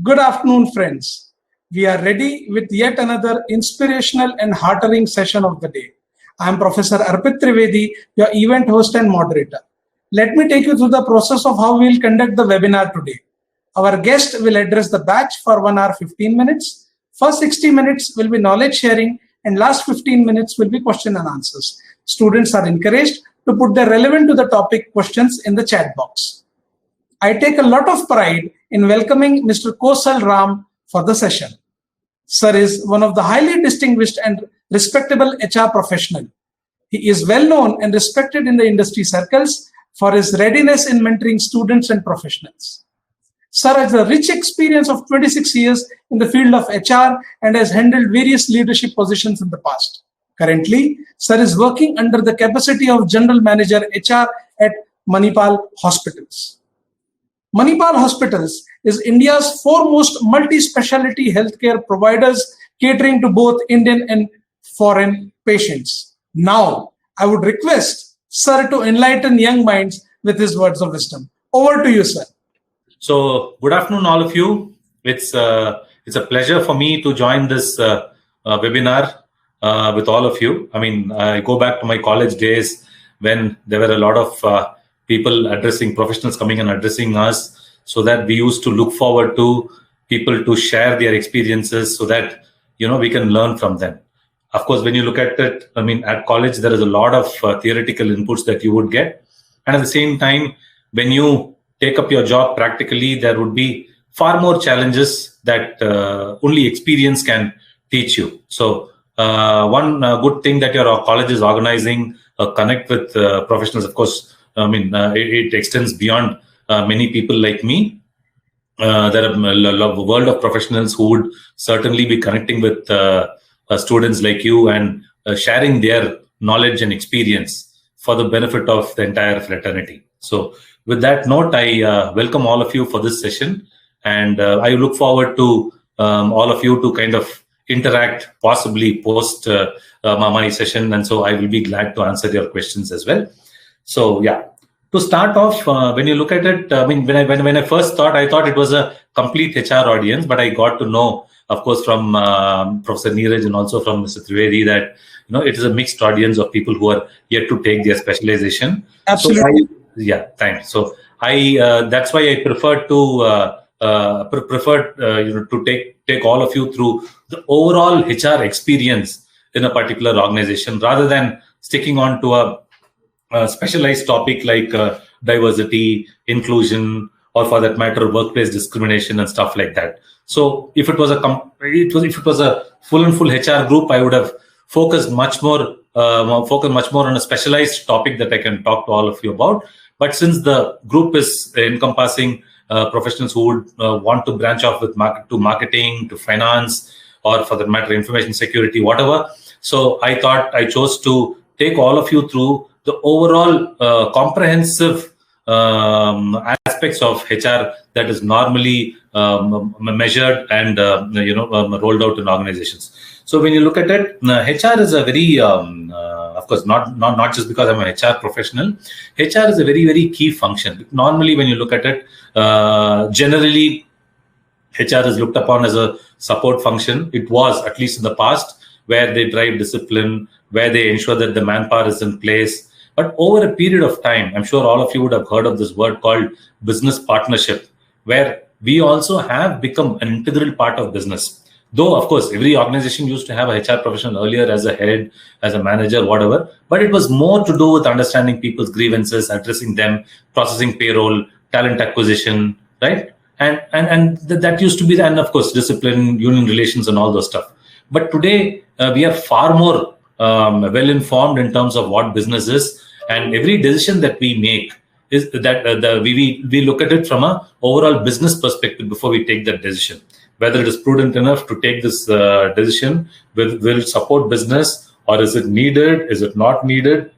Good afternoon, friends. We are ready with yet another inspirational and heartening session of the day. I am Professor Arpit Trivedi, your event host and moderator. Let me take you through the process of how we will conduct the webinar today. Our guest will address the batch for 1 hour 15 minutes. First 60 minutes will be knowledge sharing and last 15 minutes will be question and answers. Students are encouraged to put their relevant to the topic questions in the chat box. I take a lot of pride in welcoming Mr. Kosal Ram for the session. Sir is one of the highly distinguished and respectable HR professional. He is well known and respected in the industry circles for his readiness in mentoring students and professionals. Sir has a rich experience of 26 years in the field of HR and has handled various leadership positions in the past. Currently, Sir is working under the capacity of General Manager HR at Manipal Hospitals. Manipal Hospitals is India's foremost multi-specialty healthcare providers catering to both Indian and foreign patients. Now, I would request Sir to enlighten young minds with his words of wisdom. Over to you, sir. So, good afternoon, all of you. It's a pleasure for me to join this webinar with all of you. I mean, I go back to my college days when there were a lot of people professionals coming and addressing us, so that we used to look forward to people to share their experiences so that, we can learn from them. Of course, when you look at it, I mean, at college, there is a lot of theoretical inputs that you would get. And at the same time, when you take up your job practically, there would be far more challenges that only experience can teach you. So one good thing that your college is organizing, connect with professionals, of course. I mean, it extends beyond many people like me. There are a world of professionals who would certainly be connecting with students like you and sharing their knowledge and experience for the benefit of the entire fraternity. So with that note, I welcome all of you for this session. And I look forward to all of you to kind of interact, possibly post my session. And so I will be glad to answer your questions as well. So yeah, to start off, when you look at it, I mean, when I first thought, I thought it was a complete HR audience, but I got to know, of course, from Professor Neeraj and also from Mr. Trivedi that, it is a mixed audience of people who are yet to take their specialization. Absolutely. So thanks. So that's why I preferred to take all of you through the overall HR experience in a particular organization rather than sticking on to a specialized topic like diversity, inclusion, or for that matter, workplace discrimination and stuff like that. So if it was a full and full HR group, I would have focused much more on a specialized topic that I can talk to all of you about. But since the group is encompassing professionals who would want to branch off with marketing, to finance, or for that matter, information security, whatever. So I thought I chose to take all of you through the overall comprehensive aspects of HR that is normally measured and rolled out in organizations. So when you look at it, HR is a very, of course, not just because I'm an HR professional, HR is a very, very key function. Normally, when you look at it, generally, HR is looked upon as a support function. It was, at least in the past, where they drive discipline, where they ensure that the manpower is in place. But over a period of time, I'm sure all of you would have heard of this word called business partnership, where we also have become an integral part of business. Though, of course, every organization used to have a HR professional earlier as a head, as a manager, whatever. But it was more to do with understanding people's grievances, addressing them, processing payroll, talent acquisition, right? And that used to be, and of course, discipline, union relations, and all those stuff. But today, we are far more well informed in terms of what business is, and every decision that we make is that we look at it from a overall business perspective before we take that decision. Whether it is prudent enough to take this decision, will support business, or is it needed? Is it not needed?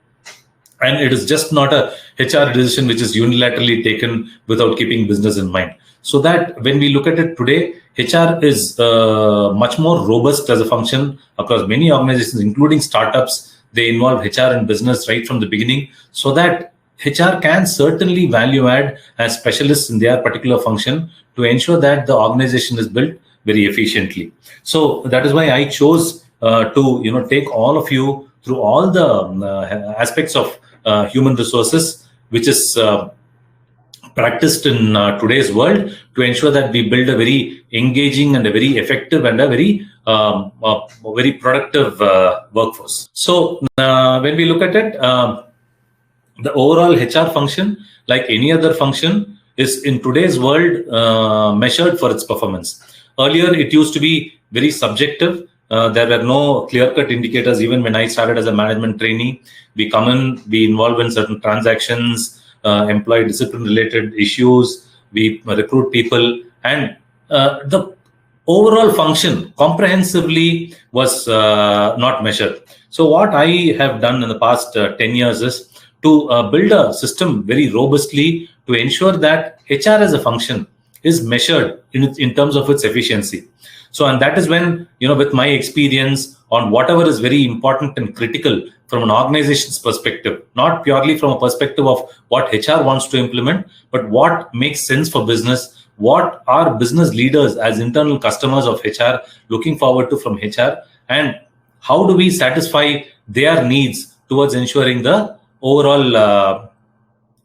And it is just not a HR decision which is unilaterally taken without keeping business in mind. So that when we look at it today, HR is much more robust as a function across many organizations, including startups. They involve HR and business right from the beginning, so that HR can certainly value add as specialists in their particular function to ensure that the organization is built very efficiently. So that is why I chose to take all of you through all the aspects of human resources, which is practiced in today's world, to ensure that we build a very engaging and a very effective and a very productive workforce. So when we look at it, the overall HR function, like any other function, is in today's world measured for its performance. Earlier, it used to be very subjective. There were no clear-cut indicators. Even when I started as a management trainee, we come in, we involve in certain transactions, employee discipline-related issues, we recruit people, and the overall function comprehensively was not measured. So what I have done in the past 10 years is to build a system very robustly to ensure that HR as a function is measured in terms of its efficiency. So, and that is when, with my experience on whatever is very important and critical from an organization's perspective, not purely from a perspective of what HR wants to implement, but what makes sense for business, what are business leaders as internal customers of HR looking forward to from HR, and how do we satisfy their needs towards ensuring the overall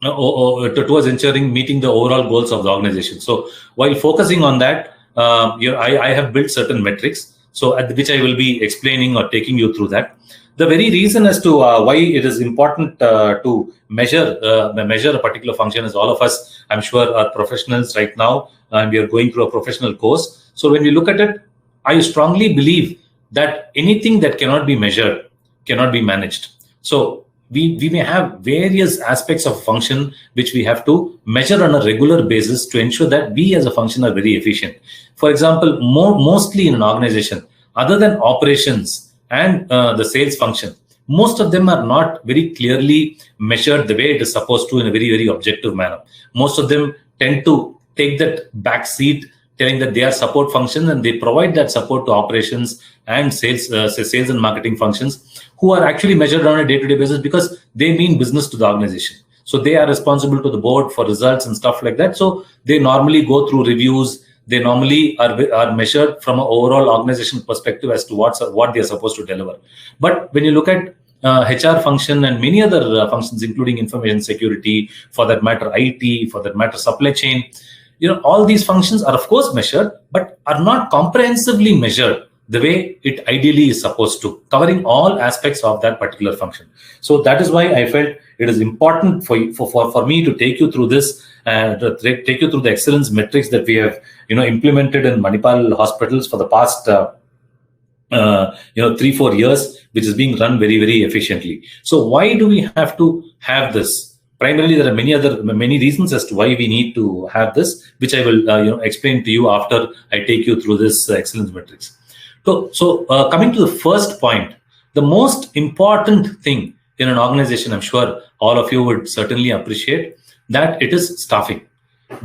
towards ensuring meeting the overall goals of the organization. So while focusing on that, I have built certain metrics, so at which I will be explaining or taking you through that. The very reason as to why it is important to measure a particular function is all of us, I'm sure, are professionals right now, and we are going through a professional course. So when we look at it, I strongly believe that anything that cannot be measured cannot be managed. So we may have various aspects of function which we have to measure on a regular basis to ensure that we as a function are very efficient. For example, mostly in an organization, other than operations and the sales function, most of them are not very clearly measured the way it is supposed to in a very, very objective manner. Most of them tend to take that back seat, telling that they are support functions and they provide that support to operations and sales and marketing functions, who are actually measured on a day-to-day basis because they mean business to the organization. So they are responsible to the board for results and stuff like that. So they normally go through reviews. They normally are measured from an overall organization perspective as to what they are supposed to deliver. But when you look at HR function and many other functions, including information security, for that matter, IT, for that matter, supply chain, all these functions are of course measured, but are not comprehensively measured the way it ideally is supposed to, covering all aspects of that particular function. So that is why I felt it is important for me to take you through this, take you through the excellence metrics that we have implemented in Manipal hospitals for the past 3-4 years, which is being run very, very efficiently. So why do we have to have this? Primarily, there are many reasons as to why we need to have this, which I will explain to you after I take you through this excellence metrics. So coming to the first point, the most important thing in an organization, I'm sure all of you would certainly appreciate, that it is staffing.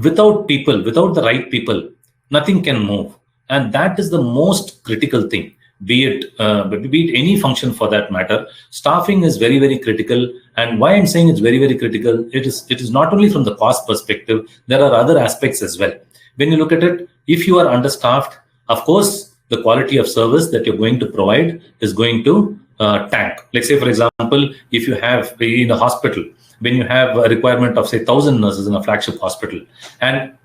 Without people, without the right people, nothing can move, and that is the most critical thing. Be it any function for that matter, staffing is very, very critical. And why I'm saying it's very, very critical, it is not only from the cost perspective, there are other aspects as well. When you look at it, if you are understaffed, of course, the quality of service that you're going to provide is going to tank. Like say, for example, if you have in a hospital, when you have a requirement of say 1,000 nurses in a flagship hospital, and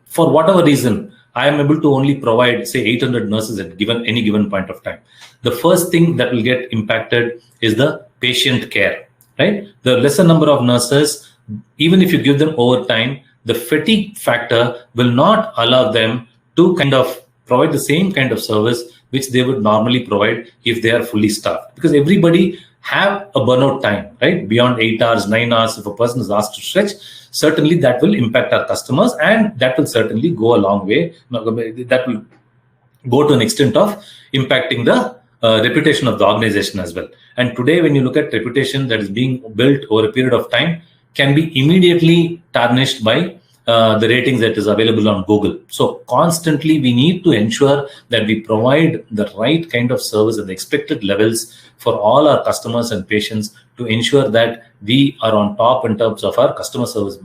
for whatever reason, I am able to only provide, say, 800 nurses at any given point of time. The first thing that will get impacted is the patient care, right? The lesser number of nurses, even if you give them overtime, the fatigue factor will not allow them to kind of provide the same kind of service which they would normally provide if they are fully staffed. Because everybody have a burnout time, right? Beyond 8 hours, 9 hours, if a person is asked to stretch, certainly that will impact our customers, and that will certainly go a long way. That will go to an extent of impacting the reputation of the organization as well. And today, when you look at reputation that is being built over a period of time, can be immediately tarnished by the ratings that is available on Google. So constantly we need to ensure that we provide the right kind of service at the expected levels for all our customers and patients to ensure that we are on top in terms of our customer service,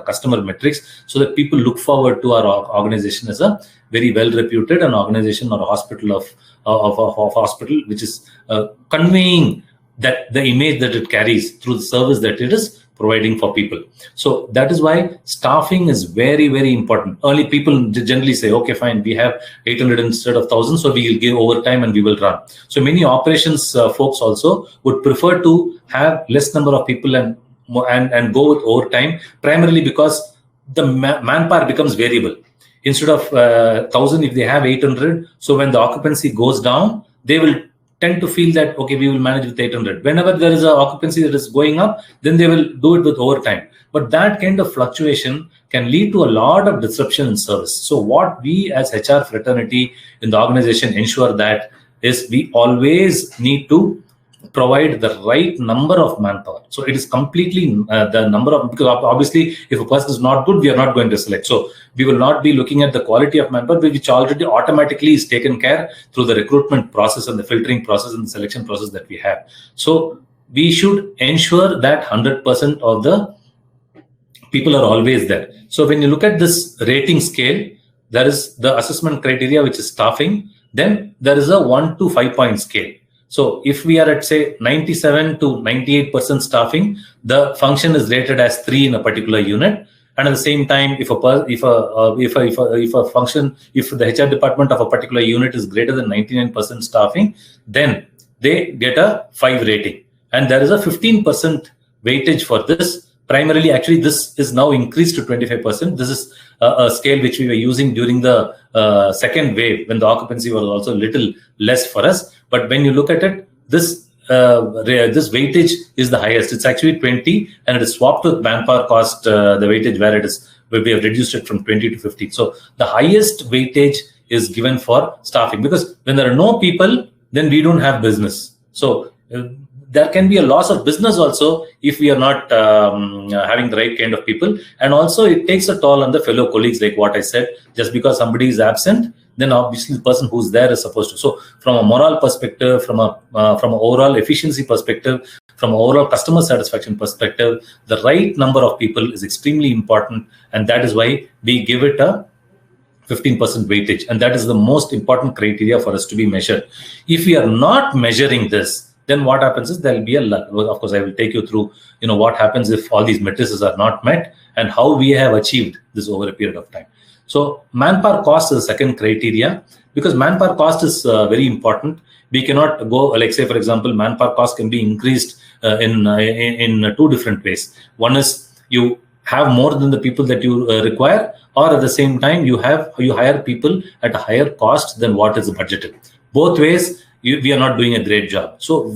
customer metrics, so that people look forward to our organization as a very well reputed an organization or a hospital of hospital, which is conveying that the image that it carries through the service that it is providing for people. So that is why staffing is very, very important. Early people generally say, okay, fine, we have 800 instead of 1,000, so we will give overtime and we will run. So many operations folks also would prefer to have less number of people and go with overtime, primarily because the manpower becomes variable. Instead of 1,000, if they have 800, so when the occupancy goes down, they will tend to feel that, okay, we will manage with 800. Whenever there is an occupancy that is going up, then they will do it with overtime. But that kind of fluctuation can lead to a lot of disruption in service. So what we as HR fraternity in the organization ensure that is we always need to provide the right number of manpower. So it is completely the number of, because obviously if a person is not good, we are not going to select. So we will not be looking at the quality of manpower, which already automatically is taken care through the recruitment process and the filtering process and the selection process that we have. So we should ensure that 100% of the people are always there. So when you look at this rating scale, there is the assessment criteria, which is staffing. Then there is a 1 to 5 point scale. So if we are at say 97 to 98% staffing, the function is rated as 3 in a particular unit. And at the same time, if the HR department of a particular unit is greater than 99% staffing, then they get a 5 rating. And there is a 15% weightage for this. Primarily, actually, this is now increased to 25%. This is a scale which we were using during the second wave, when the occupancy was also a little less for us. But when you look at it, this weightage is the highest. It's actually 20, and it is swapped with manpower cost, the weightage where we have reduced it from 20 to 50. So the highest weightage is given for staffing, because when there are no people, then we don't have business. So there can be a loss of business also if we are not having the right kind of people. And also it takes a toll on the fellow colleagues, like what I said. Just because somebody is absent, then obviously the person who's there is supposed to. So from a moral perspective, from an overall efficiency perspective, from an overall customer satisfaction perspective, the right number of people is extremely important. And that is why we give it a 15% weightage. And that is the most important criteria for us to be measured. If we are not measuring this, then what happens is there will be of course, I will take you through, what happens if all these matrices are not met and how we have achieved this over a period of time. So manpower cost is the second criteria, because manpower cost is very important. We cannot go, like say, for example, manpower cost can be increased in 2 different ways. One is you have more than the people that you require, or at the same time you hire people at a higher cost than what is budgeted. Both ways, we are not doing a great job. So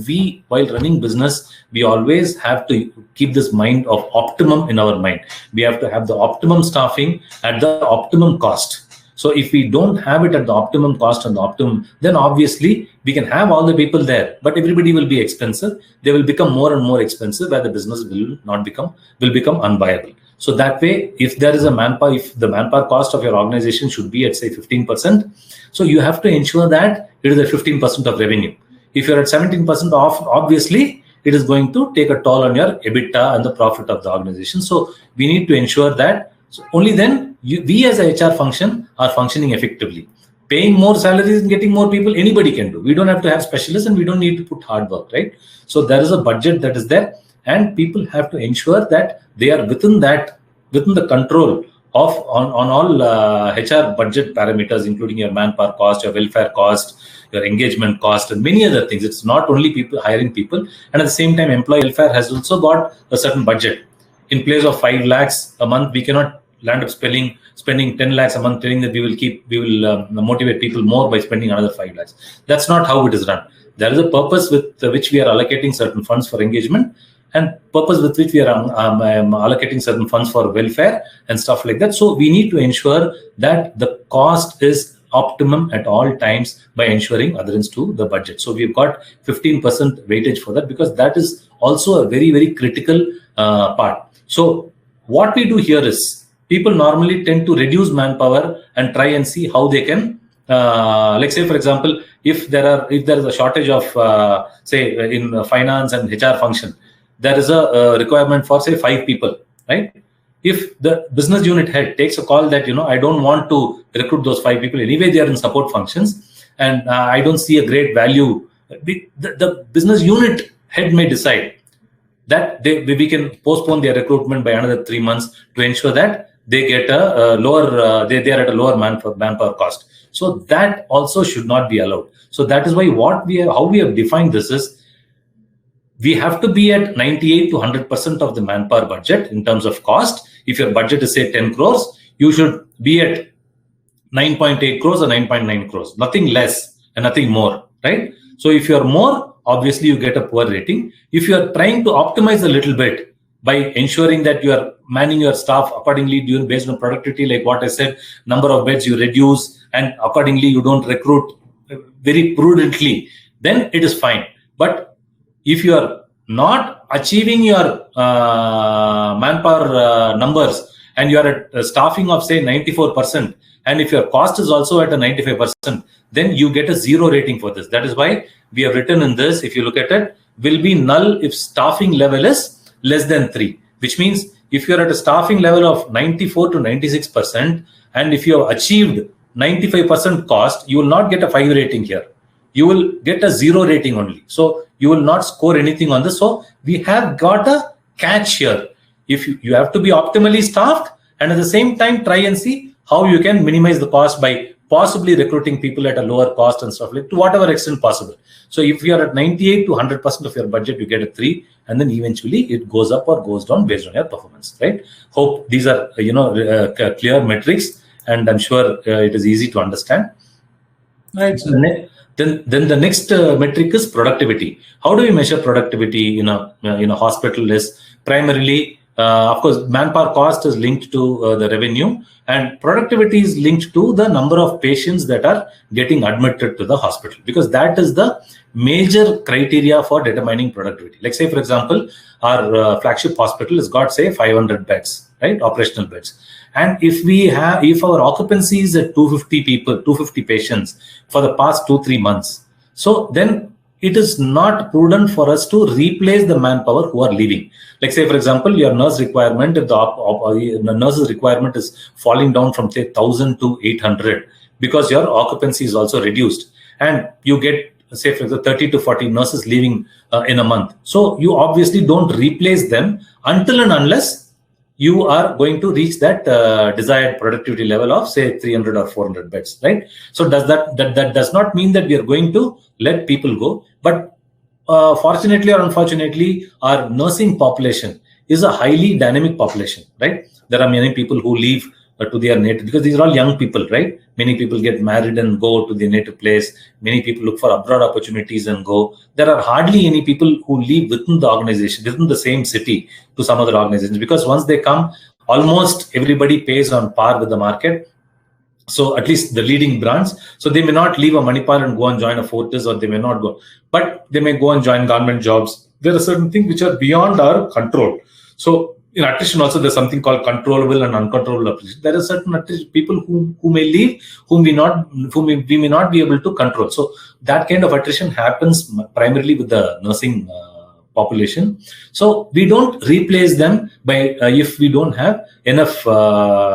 while running business, we always have to keep this mind of optimum in our mind. We have to have the optimum staffing at the optimum cost. So if we don't have it at the optimum cost and the optimum, then obviously we can have all the people there, but everybody will be expensive. They will become more and more expensive, where the business will become unviable. So that way, if there is if the manpower cost of your organization should be at say 15%, so you have to ensure that it is at 15% of revenue. If you're at 17% off, obviously it is going to take a toll on your EBITDA and the profit of the organization. So we need to ensure that only then we as a HR function are functioning effectively. Paying more salaries and getting more people, anybody can do. We don't have to have specialists, and we don't need to put hard work, right? So there is a budget that is there, and people have to ensure that they are within the control of on all HR budget parameters, including your manpower cost, your welfare cost, your engagement cost, and many other things. It's not only people hiring people, and at the same time, employee welfare has also got a certain budget. In place of 5 lakhs a month, we cannot land up spending 10 lakhs a month, telling that we will motivate people more by spending another 5 lakhs. That's not how it is run. There is a purpose with which we are allocating certain funds for engagement, and purpose with which we are allocating certain funds for welfare and stuff like that. So we need to ensure that the cost is optimum at all times by ensuring adherence to the budget. So we've got 15% weightage for that, because that is also a very, very critical part. So what we do here is, people normally tend to reduce manpower and try and see how they can like say for example, if there is a shortage of say in finance and HR function, there is a requirement for say 5 people, right? If the business unit head takes a call that I don't want to recruit those 5 people anyway, they are in support functions, and I don't see a great value. The business unit head may decide that we can postpone their recruitment by another 3 months to ensure that they get a lower, they are at a lower manpower cost. So that also should not be allowed. So that is why how we have defined this is, we have to be at 98 to 100% of the manpower budget in terms of cost. If your budget is say 10 crores, you should be at 9.8 crores or 9.9 crores, nothing less and nothing more, right? So if you're more, obviously you get a poor rating. If you are trying to optimize a little bit by ensuring that you are manning your staff accordingly based on productivity, like what I said, number of beds you reduce, and accordingly you don't recruit very prudently, then it is fine. But if you are not achieving your manpower numbers and you are at a staffing of say 94%, and if your cost is also at a 95%, then you get a 0 rating for this. That is why we have written in this, if you look at it, will be null if staffing level is less than 3, which means if you're at a staffing level of 94 to 96%, and if you have achieved 95% cost, you will not get a 5 rating here. You will get a 0 rating only. So you will not score anything on this. So we have got a catch here. If you have to be optimally staffed, and at the same time try and see how you can minimize the cost by possibly recruiting people at a lower cost and stuff, like to whatever extent possible. So if you are at 98 to 100% of your budget, you get a 3, and then eventually it goes up or goes down based on your performance, right? Hope these are clear metrics, and I'm sure it is easy to understand. Right. Then the next metric is productivity. How do we measure productivity in a hospital? Is primarily, of course, manpower cost is linked to the revenue, and productivity is linked to the number of patients that are getting admitted to the hospital, because that is the major criteria for determining productivity. Like say, for example, our flagship hospital has got say 500 beds, right? Operational beds. And if our occupancy is at 250 patients for the past 2-3 months, so then it is not prudent for us to replace the manpower who are leaving. Like say, for example, your nurse requirement, if the nurse's requirement is falling down from say 1,000 to 800, because your occupancy is also reduced, and you get say for example 30 to 40 nurses leaving in a month. So you obviously don't replace them until and unless you are going to reach that desired productivity level of say 300 or 400 beds, right? So that does not mean that we are going to let people go, but fortunately or unfortunately, our nursing population is a highly dynamic population, right? There are many people who leave to their native, because these are all young people, right? Many people get married and go to their native place. Many people look for abroad opportunities and go. There are hardly any people who leave within the organization, within the same city, to some other organizations, because once they come, almost everybody pays on par with the market. So at least the leading brands. So they may not leave a Manipal and go and join a Fortis, or they may not go, but they may go and join government jobs. There are certain things which are beyond our control. So in attrition also, there's something called controllable and uncontrollable attrition. There are certain people who may leave, whom we may not be able to control. So that kind of attrition happens primarily with the nursing population. So we don't replace them by if we don't have enough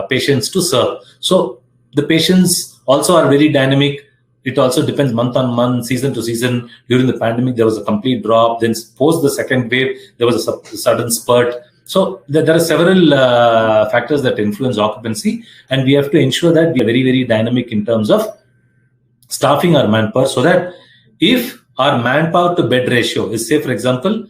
patients to serve. So the patients also are very dynamic. It also depends month on month, season to season. During the pandemic, there was a complete drop. Then post the second wave, there was a sudden spurt. So there are several factors that influence occupancy, and we have to ensure that we are very, very dynamic in terms of staffing our manpower, so that if our manpower to bed ratio is, say, for example,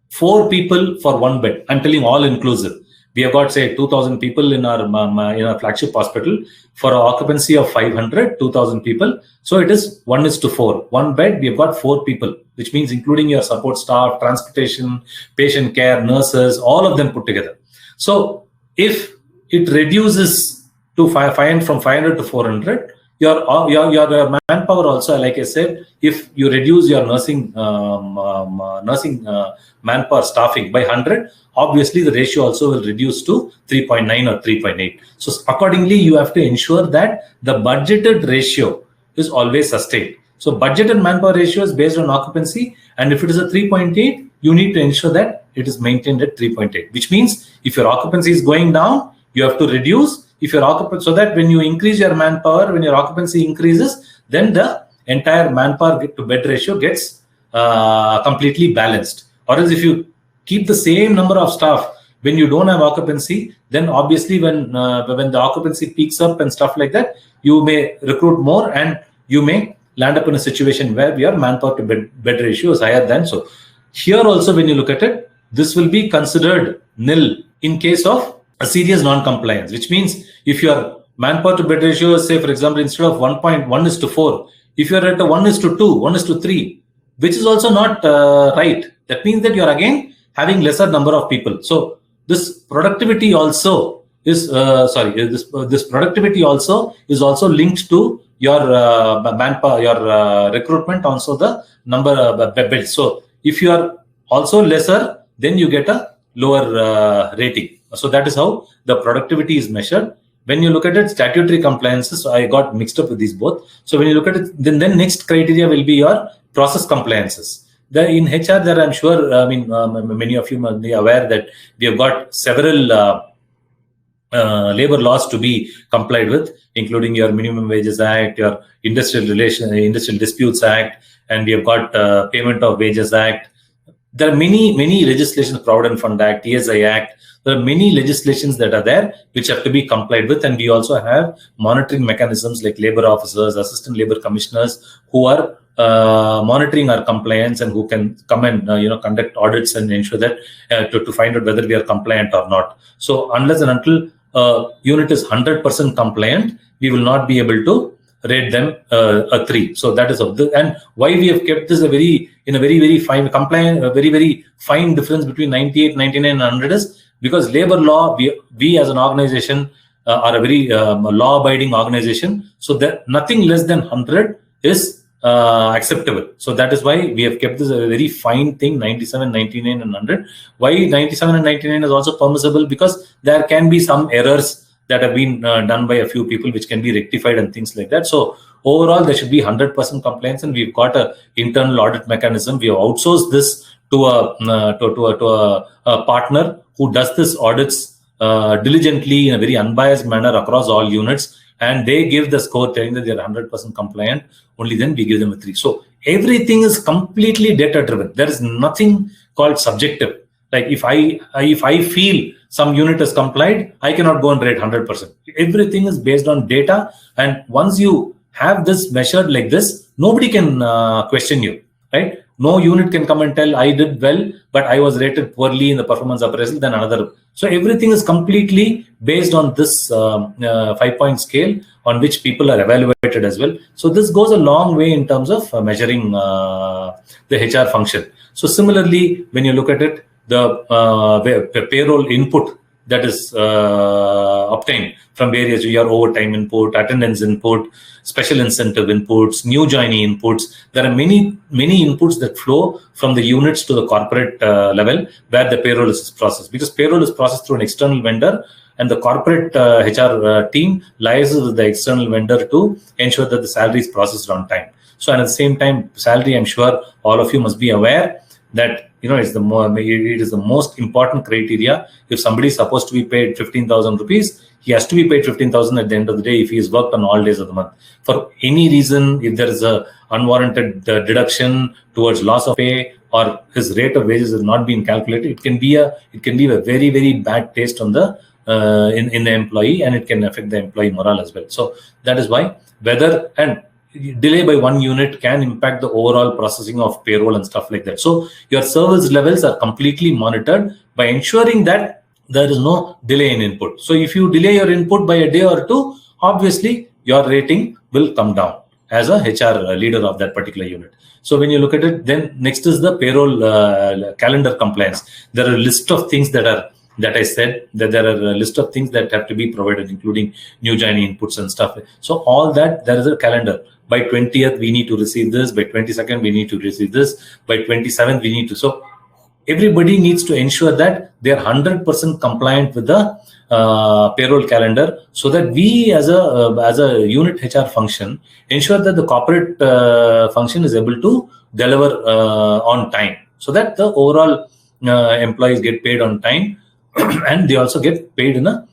4 people for 1 bed, I'm telling all inclusive. We have got, say, 2,000 people in our flagship hospital. For an occupancy of 500, 2,000 people. So it is 1:4. 1 bed, we have got 4 people, which means including your support staff, transportation, patient care, nurses, all of them put together. So if it reduces to from 500 to 400, your manpower also, like I said, if you reduce your nursing manpower staffing by 100, obviously the ratio also will reduce to 3.9 or 3.8. So accordingly, you have to ensure that the budgeted ratio is always sustained. So budget and manpower ratio is based on occupancy, and if it is a 3.8, you need to ensure that it is maintained at 3.8, which means if your occupancy is going down, you have to reduce. If your occupancy, so that when you increase your manpower, when your occupancy increases, then the entire manpower to bed ratio gets completely balanced. Or else if you keep the same number of staff when you don't have occupancy, then obviously when the occupancy peaks up and stuff like that, you may recruit more and you may land up in a situation where your manpower to bed ratio is higher than. So here also, when you look at it, this will be considered nil in case of a serious non-compliance, which means if your manpower to bed ratio is, say, for example, instead of 1.1:4, if you're at a 1:2, 1:3, which is also not right, that means that you're again having lesser number of people. So this productivity also is this productivity also is linked to your manpower, your recruitment, also the number of beds. So if you are also lesser, then you get a lower rating. So that is how the productivity is measured. When you look at it, statutory compliances, so I got mixed up with these both. So when you look at it, then next criteria will be your process compliances. In HR, there I'm sure, many of you may be aware that we have got several labor laws to be complied with, including your Minimum Wages Act, your Industrial Disputes Act, and we have got Payment of Wages Act. There are many legislations, Provident Fund Act, TSI Act. There are many legislations that are there which have to be complied with, and we also have monitoring mechanisms like labor officers, assistant labor commissioners, who are monitoring our compliance and who can come and conduct audits and ensure that to find out whether we are compliant or not. So unless and until unit is 100% compliant, we will not be able to rate them a 3. So that is and why we have kept this a very fine compliant, a very fine difference between 98, 99, and 100 is because labor law, we as an organization are a very law-abiding organization. So that nothing less than 100 is acceptable. So that is why we have kept this a very fine thing, 97, 99, and 100. Why 97 and 99 is also permissible? Because there can be some errors that have been done by a few people which can be rectified and things like that. So overall, there should be 100% compliance, and we've got an internal audit mechanism. We have outsourced this to a partner who does this audits diligently in a very unbiased manner across all units, and they give the score telling that they're 100% compliant. Only then we give them a 3. So everything is completely data driven. There is nothing called subjective. Like if I feel some unit is complied, I cannot go and rate 100%. Everything is based on data, and once you have this measured like this, nobody can question you, right? No unit can come and tell I did well, but I was rated poorly in the performance appraisal than another. So everything is completely based on this 5-point scale on which people are evaluated as well. So this goes a long way in terms of measuring the HR function. So similarly, when you look at it, the payroll input that is obtained from various your overtime input, attendance input, special incentive inputs, new joinee inputs. There are many inputs that flow from the units to the corporate level where the payroll is processed, because payroll is processed through an external vendor, and the corporate HR team liaises with the external vendor to ensure that the salary is processed on time. So, and at the same time, salary, I'm sure all of you must be aware that it is the most important criteria. If somebody is supposed to be paid 15,000 rupees, he has to be paid 15,000 at the end of the day if he has worked on all days of the month. For any reason, if there is a unwarranted deduction towards loss of pay, or his rate of wages has not been calculated, it can be a very, very bad taste on the in the employee, and it can affect the employee morale as well. So that is why whether and delay by one unit can impact the overall processing of payroll and stuff like that. So your service levels are completely monitored by ensuring that there is no delay in input. So if you delay your input by a day or two, obviously your rating will come down as a HR leader of that particular unit. So when you look at it, then next is the payroll calendar compliance. There are a list of things that I said, that there are a list of things that have to be provided, including new joinee inputs and stuff. So all that, there is a calendar. By 20th, we need to receive this. By 22nd, we need to receive this. By 27th, we need to. So everybody needs to ensure that they are 100% compliant with the payroll calendar, so that we as a unit HR function ensure that the corporate function is able to deliver on time, so that the overall employees get paid on time and they also get paid in the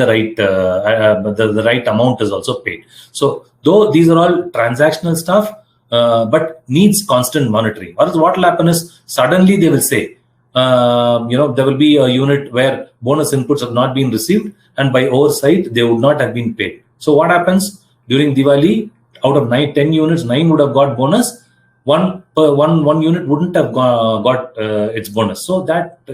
right the right amount is also paid. So though these are all transactional stuff, but needs constant monitoring. Or else what will happen is suddenly they will say, there will be a unit where bonus inputs have not been received, and by oversight they would not have been paid. So what happens during Diwali? Out of 10 units, 9 would have got bonus. One unit wouldn't have got its bonus. So that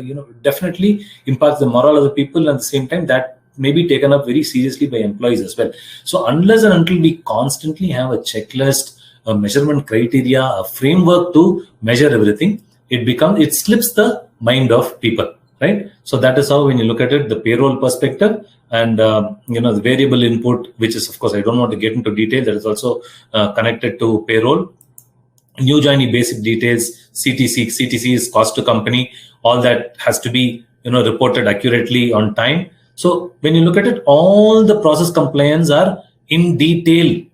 definitely impacts the morale of the people, and at the same time that may be taken up very seriously by employees as well. So unless and until we constantly have a checklist, a measurement criteria, a framework to measure everything, it slips the mind of people, right? So that is how, when you look at it, the payroll perspective, and the variable input, which is, of course, I don't want to get into detail, that is also connected to payroll. New joinee basic details, CTC is cost to company, all that has to be reported accurately on time. So when you look at it, all the process compliance are in detail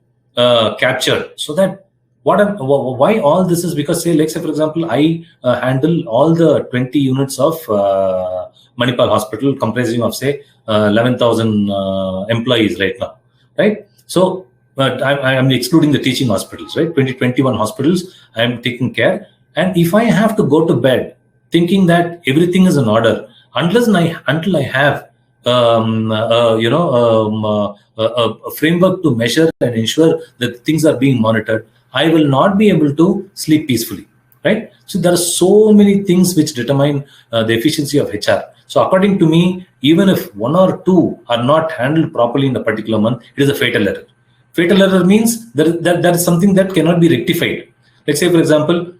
captured. So that why all this is because, let's say for example, I handle all the 20 units of Manipal Hospital, comprising of 11,000 employees right now, right? So I'm excluding the teaching hospitals, right? 21 hospitals I'm taking care. And if I have to go to bed thinking that everything is in order, until I have a framework to measure and ensure that things are being monitored, I will not be able to sleep peacefully, right? So there are so many things which determine the efficiency of HR. So according to me, even if 1 or 2 are not handled properly in a particular month, it is a fatal error. Fatal error means that is something that cannot be rectified. Let's say, for example,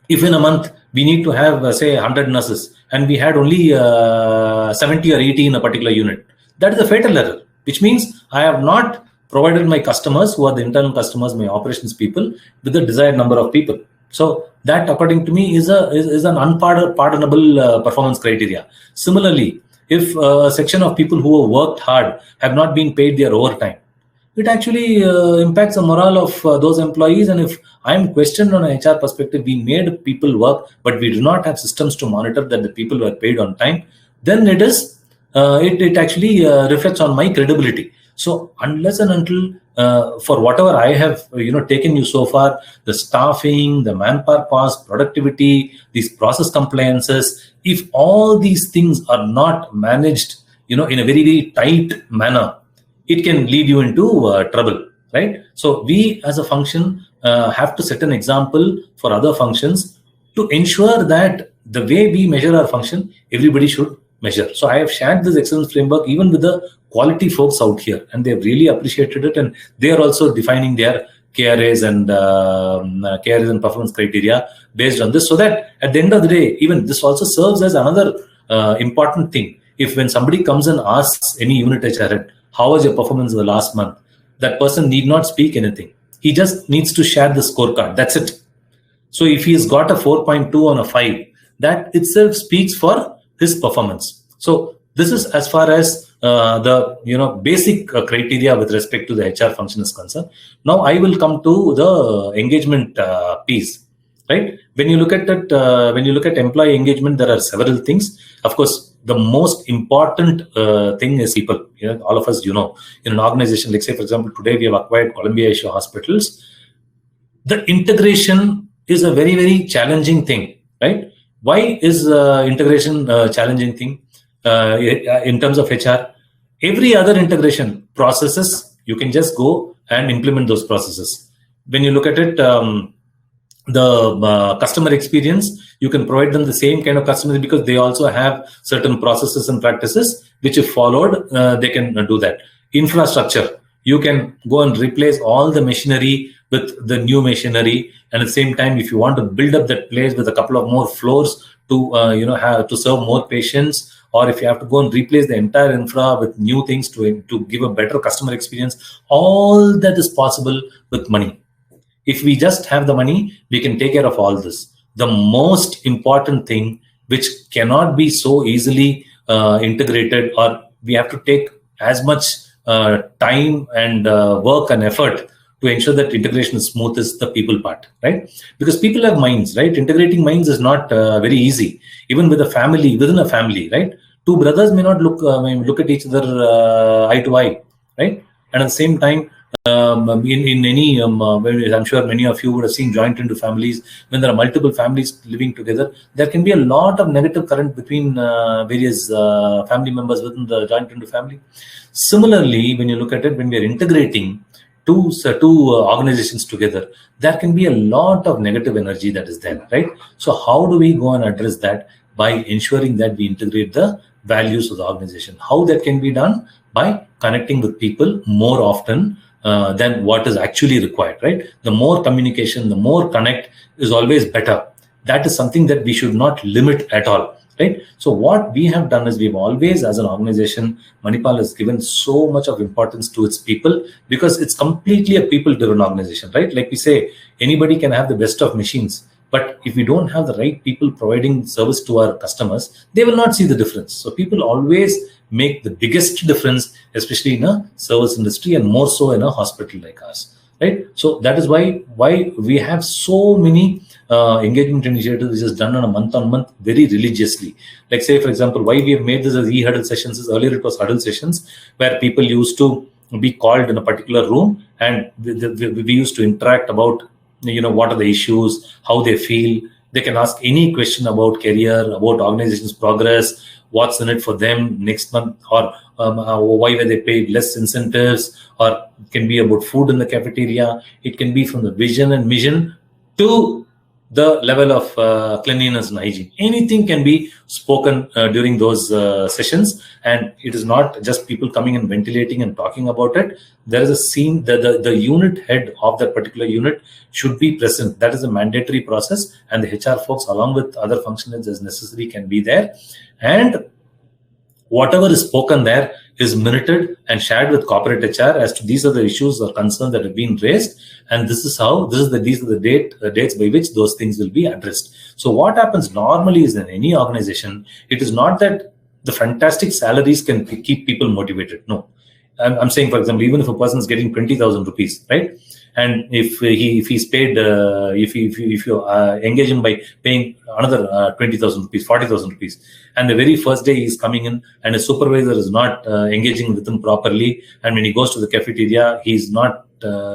if in a month we need to have, 100 nurses, and we had only 70 or 80 in a particular unit, that is a fatal error, which means I have not provided my customers, who are the internal customers, my operations people, with the desired number of people. So that, according to me, is an unpardonable performance criteria. Similarly, if a section of people who have worked hard have not been paid their overtime, it actually impacts the morale of those employees. And if I'm questioned on an HR perspective, we made people work, but we do not have systems to monitor that the people were paid on time, then it actually reflects on my credibility. So unless and until for whatever I have taken you so far, the staffing, the manpower cost, productivity, these process compliances, if all these things are not managed in a very, very tight manner, it can lead you into trouble, right? So we as a function have to set an example for other functions to ensure that the way we measure our function, everybody should measure. So I have shared this excellence framework even with the quality folks out here, and they've really appreciated it, and they are also defining their KRAs and performance criteria based on this, so that at the end of the day, even this also serves as another important thing. If when somebody comes and asks any unit HR head, how was your performance in the last month, that person need not speak anything. He just needs to share the scorecard. That's it. So if he has got a 4.2 on a 5, that itself speaks for his performance. So this is as far as the basic criteria with respect to the HR function is concerned. Now I will come to the engagement piece, right? When you look at it, when you look at employee engagement, there are several things. Of course, the most important thing is people. All of us, in an organization, like say for example, today we have acquired Columbia Asia Hospitals. The integration is a very, very challenging thing, right? Why is integration a challenging thing in terms of HR? Every other integration processes, you can just go and implement those processes. When you look at it, the customer experience, you can provide them the same kind of customer, because they also have certain processes and practices which, if followed, they can do that. Infrastructure, you can go and replace all the machinery with the new machinery, and at the same time, if you want to build up that place with a couple of more floors to have to serve more patients, or if you have to go and replace the entire infra with new things to give a better customer experience, all that is possible with money. If we just have the money, we can take care of all this. the most important thing, which cannot be so easily integrated, or we have to take as much time and work and effort to ensure that integration is smooth, is the people part, right? Because people have minds, right? Integrating minds is not very easy. Even with a family, within a family, right? Two brothers may not look at each other eye to eye, right? And at the same time, in any, I'm sure many of you would have seen joint into families. When there are multiple families living together, there can be a lot of negative current between various family members within the joint into family. Similarly, when you look at it, when we are integrating two organizations together, there can be a lot of negative energy that is there, right? So how do we go and address that? By ensuring that we integrate the values of the organization. How that can be done? By connecting with people more often than what is actually required, right? The more communication, the more connect is always better. That is something that we should not limit at all, right? So what we have done is, we've always, as an organization, Manipal has given so much of importance to its people, because it's completely a people-driven organization, right? Like we say, anybody can have the best of machines, but if we don't have the right people providing service to our customers, they will not see the difference. So people always make the biggest difference, especially in a service industry, and more so in a hospital like ours, right? So that is why we have so many engagement initiatives which is done on a month-on-month very religiously. Like, say, for example, why we have made this as e-huddle sessions is, earlier it was huddle sessions, where people used to be called in a particular room, and we used to interact about, what are the issues, how they feel. They can ask any question about career, about organization's progress, what's in it for them next month, or why were they paid less incentives, or it can be about food in the cafeteria. It can be from the vision and mission to the level of cleanliness and hygiene. Anything can be spoken during those sessions, and it is not just people coming and ventilating and talking about it. There is a scene, the unit head of that particular unit should be present. That is a mandatory process, and the HR folks, along with other functionaries as necessary, can be there. And whatever is spoken there is minuted and shared with corporate HR as to these are the issues or concerns that have been raised, and these are the dates by which those things will be addressed. So what happens normally is, in any organization, it is not that the fantastic salaries can keep people motivated. No, I'm saying, for example, even if a person is getting 20,000 rupees, right? And if he's paid, if you engage him by paying another 20,000 rupees, 40,000 rupees, and the very first day he's coming in and his supervisor is not engaging with him properly, and when he goes to the cafeteria, he's not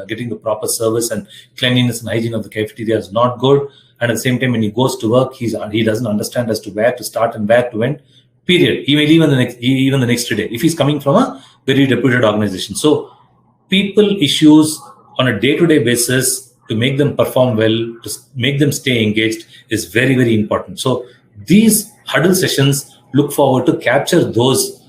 getting the proper service, and cleanliness and hygiene of the cafeteria is not good, and at the same time, when he goes to work, he doesn't understand as to where to start and where to end. Period. He may leave even the next day if he's coming from a very reputed organization. So people issues on a day-to-day basis, to make them perform well, to make them stay engaged, is very, very important. So these huddle sessions look forward to capture those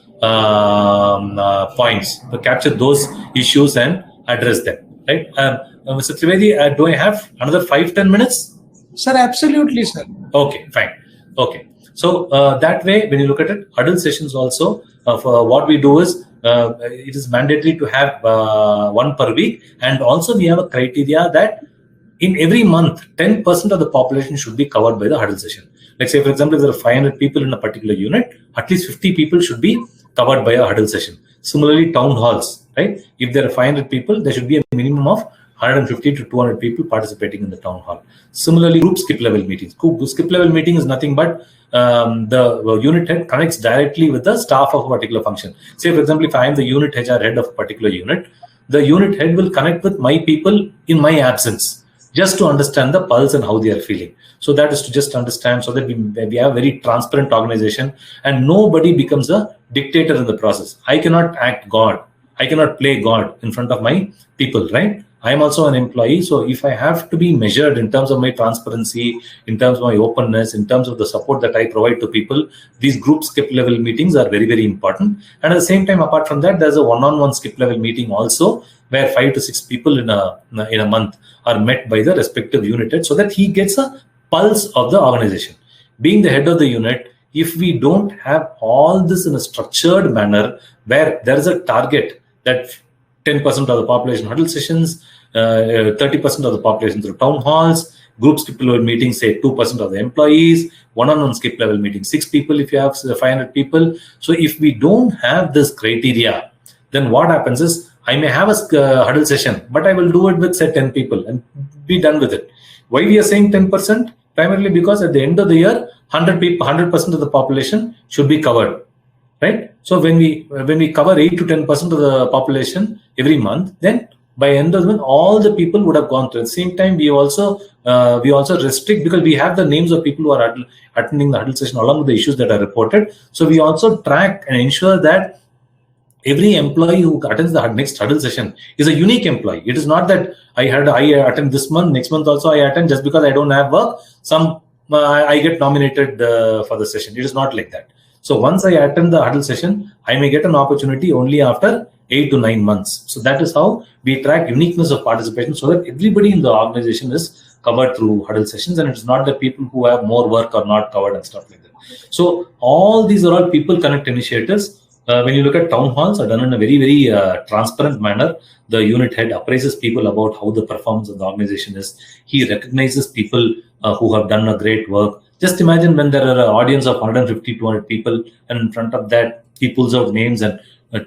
points, to capture those issues and address them. Right, Mr. Trivedi, do I have another 5-10 minutes? Sir, absolutely, sir. Okay, fine. Okay. So that way, when you look at it, huddle sessions also, for what we do is, it is mandatory to have one per week, and also we have a criteria that in every month, 10% of the population should be covered by the huddle session. Like, say, for example, if there are 500 people in a particular unit, at least 50 people should be covered by a huddle session. Similarly, town halls, right? If there are 500 people, there should be a minimum of 150 to 200 people participating in the town hall. Similarly, group skip level meetings. Skip level meeting is nothing but the unit head connects directly with the staff of a particular function. Say, for example, if I am the unit HR head of a particular unit, the unit head will connect with my people in my absence, just to understand the pulse and how they are feeling. So that is to just understand, so that we have a very transparent organization, and nobody becomes a dictator in the process. I cannot act God. I cannot play God in front of my people, right? I am also an employee. So if I have to be measured in terms of my transparency, in terms of my openness, in terms of the support that I provide to people, these group skip level meetings are very, very important. And at the same time, apart from that, there's a one-on-one skip level meeting also, where 5 to 6 people in a month are met by the respective unit head, so that he gets a pulse of the organization. Being the head of the unit, if we don't have all this in a structured manner, where there is a target that 10% of the population huddle sessions, 30% of the population through town halls, group skip level meeting, say 2% of the employees, one-on-one skip level meeting, 6 people if you have 500 people. So if we don't have this criteria, then what happens is I may have a huddle session, but I will do it with say 10 people and be done with it. Why we are saying 10%? Primarily because at the end of the year, 100 people, 100% of the population should be covered, right? So when we cover 8 to 10% of the population every month, then by end of the month, all the people would have gone through. At the same time, we also restrict, because we have the names of people who are attending the huddle session along with the issues that are reported. So we also track and ensure that every employee who attends the next huddle session is a unique employee. It is not that I attend this month, next month also I attend, just because I don't have work, I get nominated for the session. It is not like that. So once I attend the huddle session, I may get an opportunity only after 8 to 9 months. So that is how we track uniqueness of participation, so that everybody in the organization is covered through huddle sessions, and it's not the people who have more work are not covered and stuff like that. So all these are all people connect initiatives. When you look at town halls, are done in a very, very transparent manner. The unit head appraises people about how the performance of the organization is. He recognizes people who have done a great work. Just imagine when there are an audience of 150, 200 people, and in front of that, he pulls out names and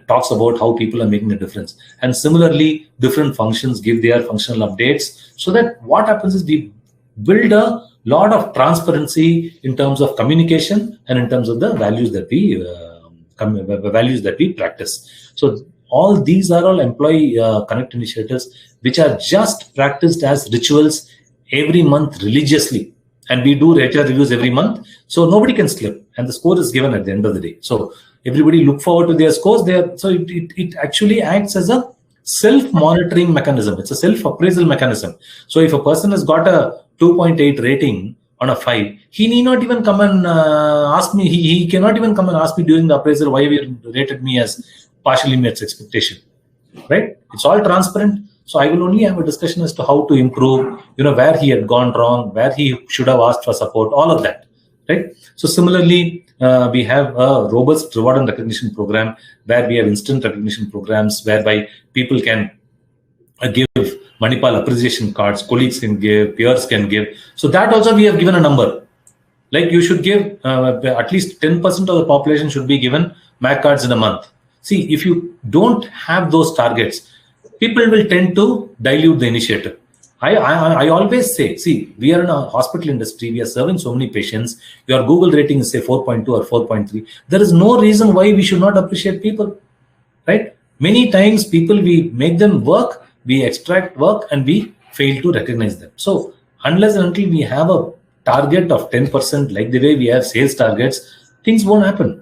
talks about how people are making a difference. And similarly, different functions give their functional updates, so that what happens is we build a lot of transparency in terms of communication and in terms of the values that we practice. So all these are all employee connect initiatives, which are just practiced as rituals every month religiously. And we do HR reviews every month, so nobody can slip, and the score is given at the end of the day. So everybody look forward to their scores there. So it actually acts as a self-monitoring mechanism. It's a self-appraisal mechanism. So if a person has got a 2.8 rating on a 5, he need not even come and ask me. He cannot even come and ask me during the appraisal why you rated me as partially met expectation, right? It's all transparent. So I will only have a discussion as to how to improve, where he had gone wrong, where he should have asked for support, all of that, right? So similarly, we have a robust reward and recognition program, where we have instant recognition programs whereby people can give Manipal appreciation cards, colleagues can give, peers can give. So that also we have given a number. Like you should give at least 10% of the population should be given MAC cards in a month. See, if you don't have those targets, people will tend to dilute the initiative. I always say, see, we are in a hospital industry, we are serving so many patients. Your Google rating is say 4.2 or 4.3. There is no reason why we should not appreciate people, right? Many times people, we make them work, we extract work, and we fail to recognize them. So unless and until we have a target of 10%, like the way we have sales targets, things won't happen.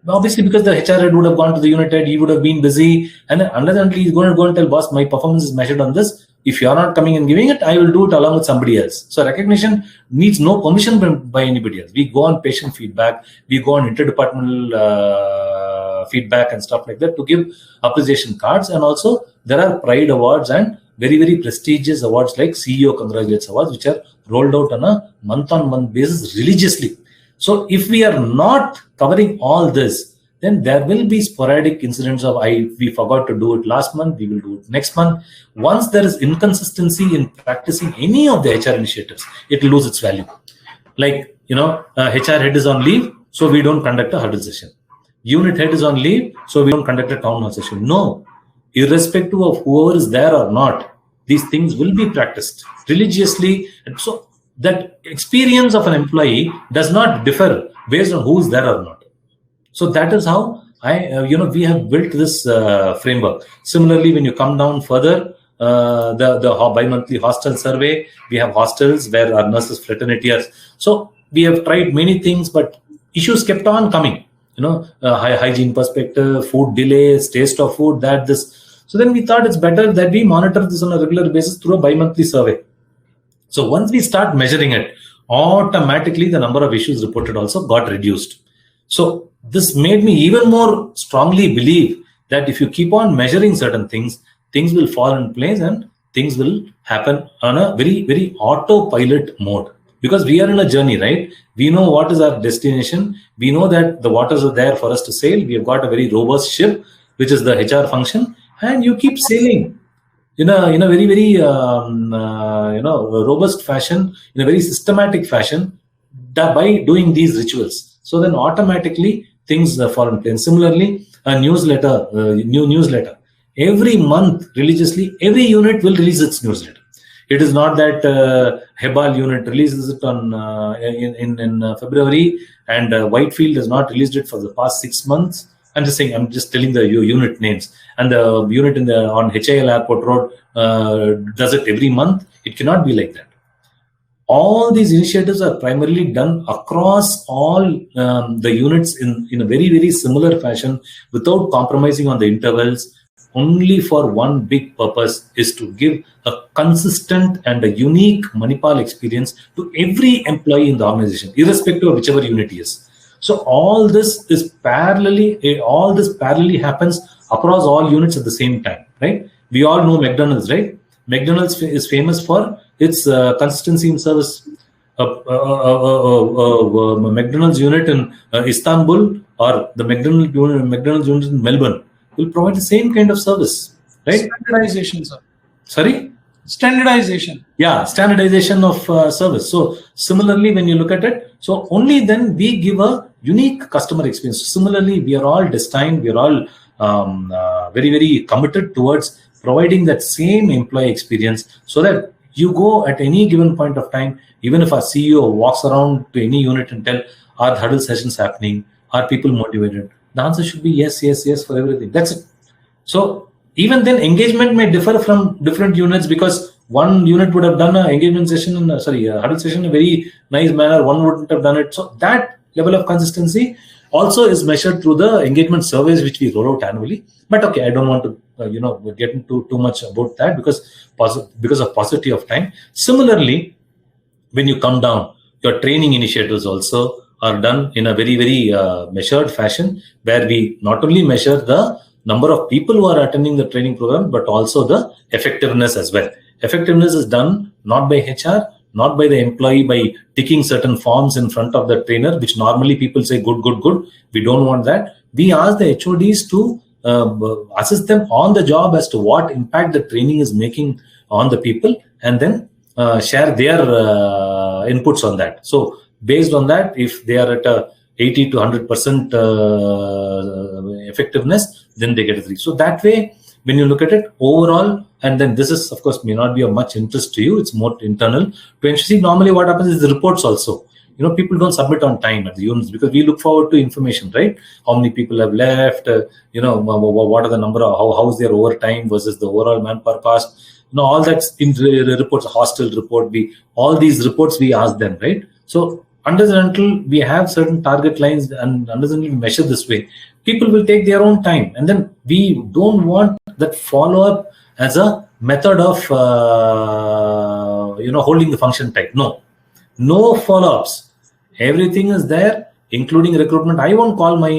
Obviously, because the HR head would have gone to the unit head, he would have been busy, and unless and until he's going to go and tell boss, my performance is measured on this. If you are not coming and giving it, I will do it along with somebody else. So recognition needs no permission by anybody else. We go on patient feedback, we go on interdepartmental feedback and stuff like that to give appreciation cards. And also there are pride awards and very, very prestigious awards like CEO Congratulates Awards, which are rolled out on a month-on-month basis religiously. So if we are not covering all this, then there will be sporadic incidents of we forgot to do it last month, we will do it next month. Once there is inconsistency in practicing any of the HR initiatives, it will lose its value. Like, HR head is on leave, so we don't conduct a huddle session. Unit head is on leave, so we don't conduct a town hall session. No, irrespective of whoever is there or not, these things will be practiced religiously. And so that experience of an employee does not differ based on who is there or not. So that is how we have built this framework. Similarly, when you come down further, the bi-monthly hostel survey, we have hostels where our nurses fraternity are. So we have tried many things, but issues kept on coming. Hygiene perspective, food delays, taste of food, this. So then we thought it's better that we monitor this on a regular basis through a bi-monthly survey. So once we start measuring it, automatically the number of issues reported also got reduced. So this made me even more strongly believe that if you keep on measuring certain things, things will fall in place and things will happen on a very, very autopilot mode. Because we are in a journey, right? We know what is our destination. We know that the waters are there for us to sail. We have got a very robust ship, which is the HR function, and you keep sailing. in a very, very robust fashion, in a very systematic fashion, by doing these rituals. So then automatically things fall in place. Similarly, a newsletter, new newsletter. Every month, religiously, every unit will release its newsletter. It is not that Hebal unit releases it on in February and Whitefield has not released it for the past 6 months. I'm just saying, I'm just telling the unit names. And the unit on HIL Airport Road does it every month. It cannot be like that. All these initiatives are primarily done across all the units in a very, very similar fashion without compromising on the intervals, only for one big purpose, is to give a consistent and a unique Manipal experience to every employee in the organization, irrespective of whichever unit he is. So all this parallelly happens across all units at the same time, right? We all know McDonald's, right? McDonald's is famous for its consistency in service. McDonald's unit in Istanbul or the McDonald's unit in Melbourne will provide the same kind of service, right? Standardization, sir. Sorry? Standardization. Yeah, standardization of service. So similarly, when you look at it, so only then we give a unique customer experience. Similarly, we are all destined, we are all very, very committed towards providing that same employee experience, so that you go at any given point of time, even if our CEO walks around to any unit and tell, are the huddle sessions happening? Are people motivated? The answer should be yes, yes, yes for everything. That's it. So even then, engagement may differ from different units, because one unit would have done an engagement session in a huddle session in a very nice manner. One wouldn't have done it. So that level of consistency also is measured through the engagement surveys which we roll out annually. But okay, I don't want to get into too much about that because of paucity of time. Similarly, when you come down, your training initiatives also are done in a very, very measured fashion, where we not only measure the number of people who are attending the training program, but also the effectiveness as well. Effectiveness is done not by HR, not by the employee by ticking certain forms in front of the trainer, which normally people say good, good, good. We don't want that. We ask the HODs to assist them on the job as to what impact the training is making on the people, and then share their inputs on that. So based on that, if they are at a 80 to 100% effectiveness, then they get a 3. So that way, when you look at it overall, and then this is, of course, may not be of much interest to you, it's more internal. To ensure, normally what happens is the reports also. People don't submit on time at the units because we look forward to information, right? How many people have left, what are the number of, how is their overtime versus the overall manpower cost, all that's in the reports, hostel report, all these reports we ask them, right? So unless and until we have certain target lines and unless and until we measure this way, people will take their own time. And then we don't want that follow-up as a method of, holding the function tight. No follow-ups. Everything is there, including recruitment. I won't call my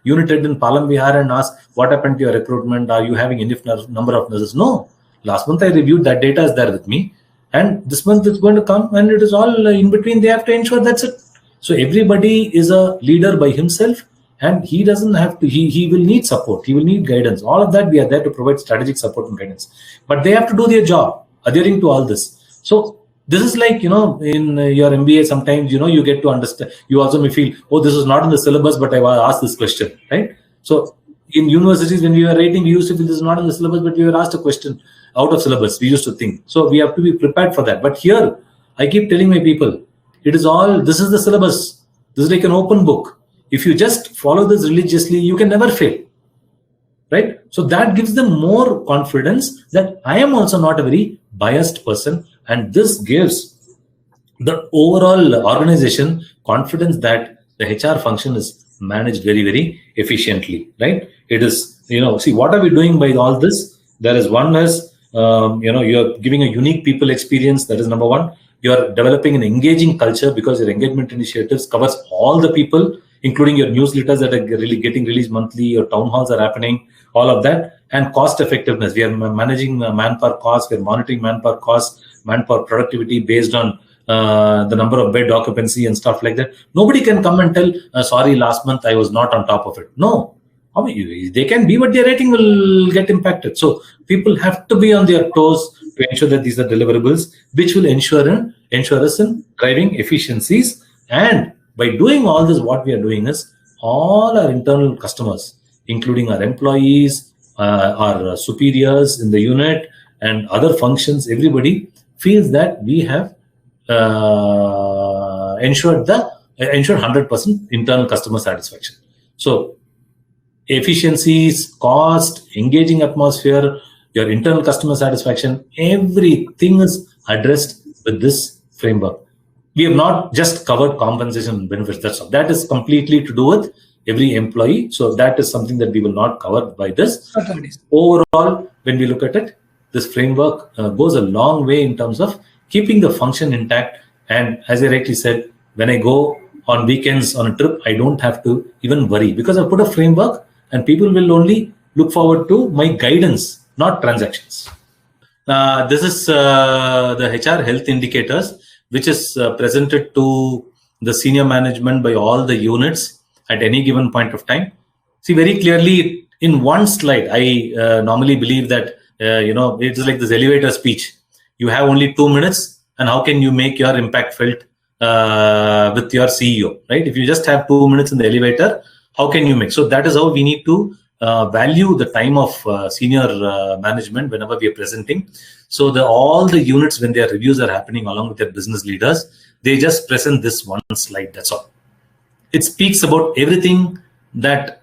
unit head in Palam Vihar and ask, what happened to your recruitment? Are you having enough number of nurses? No. Last month I reviewed, that data is there with me. And this month it's going to come, and it is all in between. They have to ensure that's it. So everybody is a leader by himself, and he doesn't have to, he will need support. He will need guidance. All of that, we are there to provide strategic support and guidance. But they have to do their job adhering to all this. So this is like, in your MBA, sometimes, you get to understand. You also may feel, oh, this is not in the syllabus, but I asked this question, right? So in universities, when we were writing, we used to feel this is not in the syllabus, but we were asked a question out of syllabus. We used to think. So we have to be prepared for that. But here, I keep telling my people, it is all, this is the syllabus. This is like an open book. If you just follow this religiously, you can never fail, right? So that gives them more confidence that I am also not a very biased person. And this gives the overall organization confidence that the HR function is managed very, very efficiently, right? It is, see, what are we doing by all this? There is one is, you're giving a unique people experience. That is number one. You're developing an engaging culture because your engagement initiatives covers all the people, including your newsletters that are really getting released monthly, your town halls are happening, all of that. And cost effectiveness. We are managing manpower costs. We are monitoring manpower costs, manpower productivity based on the number of bed occupancy and stuff like that. Nobody can come and tell, sorry, last month I was not on top of it. No, I mean, they can be, but their rating will get impacted. So people have to be on their toes to ensure that these are deliverables, which will ensure us in driving efficiencies. And by doing all this, what we are doing is all our internal customers, including our employees, our superiors in the unit, and other functions, everybody feels that we have ensured 100% internal customer satisfaction. So efficiencies, cost, engaging atmosphere, your internal customer satisfaction, everything is addressed with this framework. We have not just covered compensation and benefits. That's all. That is completely to do with every employee. So that is something that we will not cover by this. Overall, when we look at it, this framework goes a long way in terms of keeping the function intact. And as I rightly said, when I go on weekends on a trip, I don't have to even worry because I put a framework and people will only look forward to my guidance, not transactions. This is the HR health indicators, which is presented to the senior management by all the units at any given point of time. See very clearly in one slide. I normally believe that it's like this elevator speech. You have only 2 minutes, and how can you make your impact felt with your CEO, right? If you just have 2 minutes in the elevator, how can you make? So that is how we need to value the time of senior management whenever we are presenting. So all the units, when their reviews are happening along with their business leaders, they just present this one slide. That's all. It speaks about everything that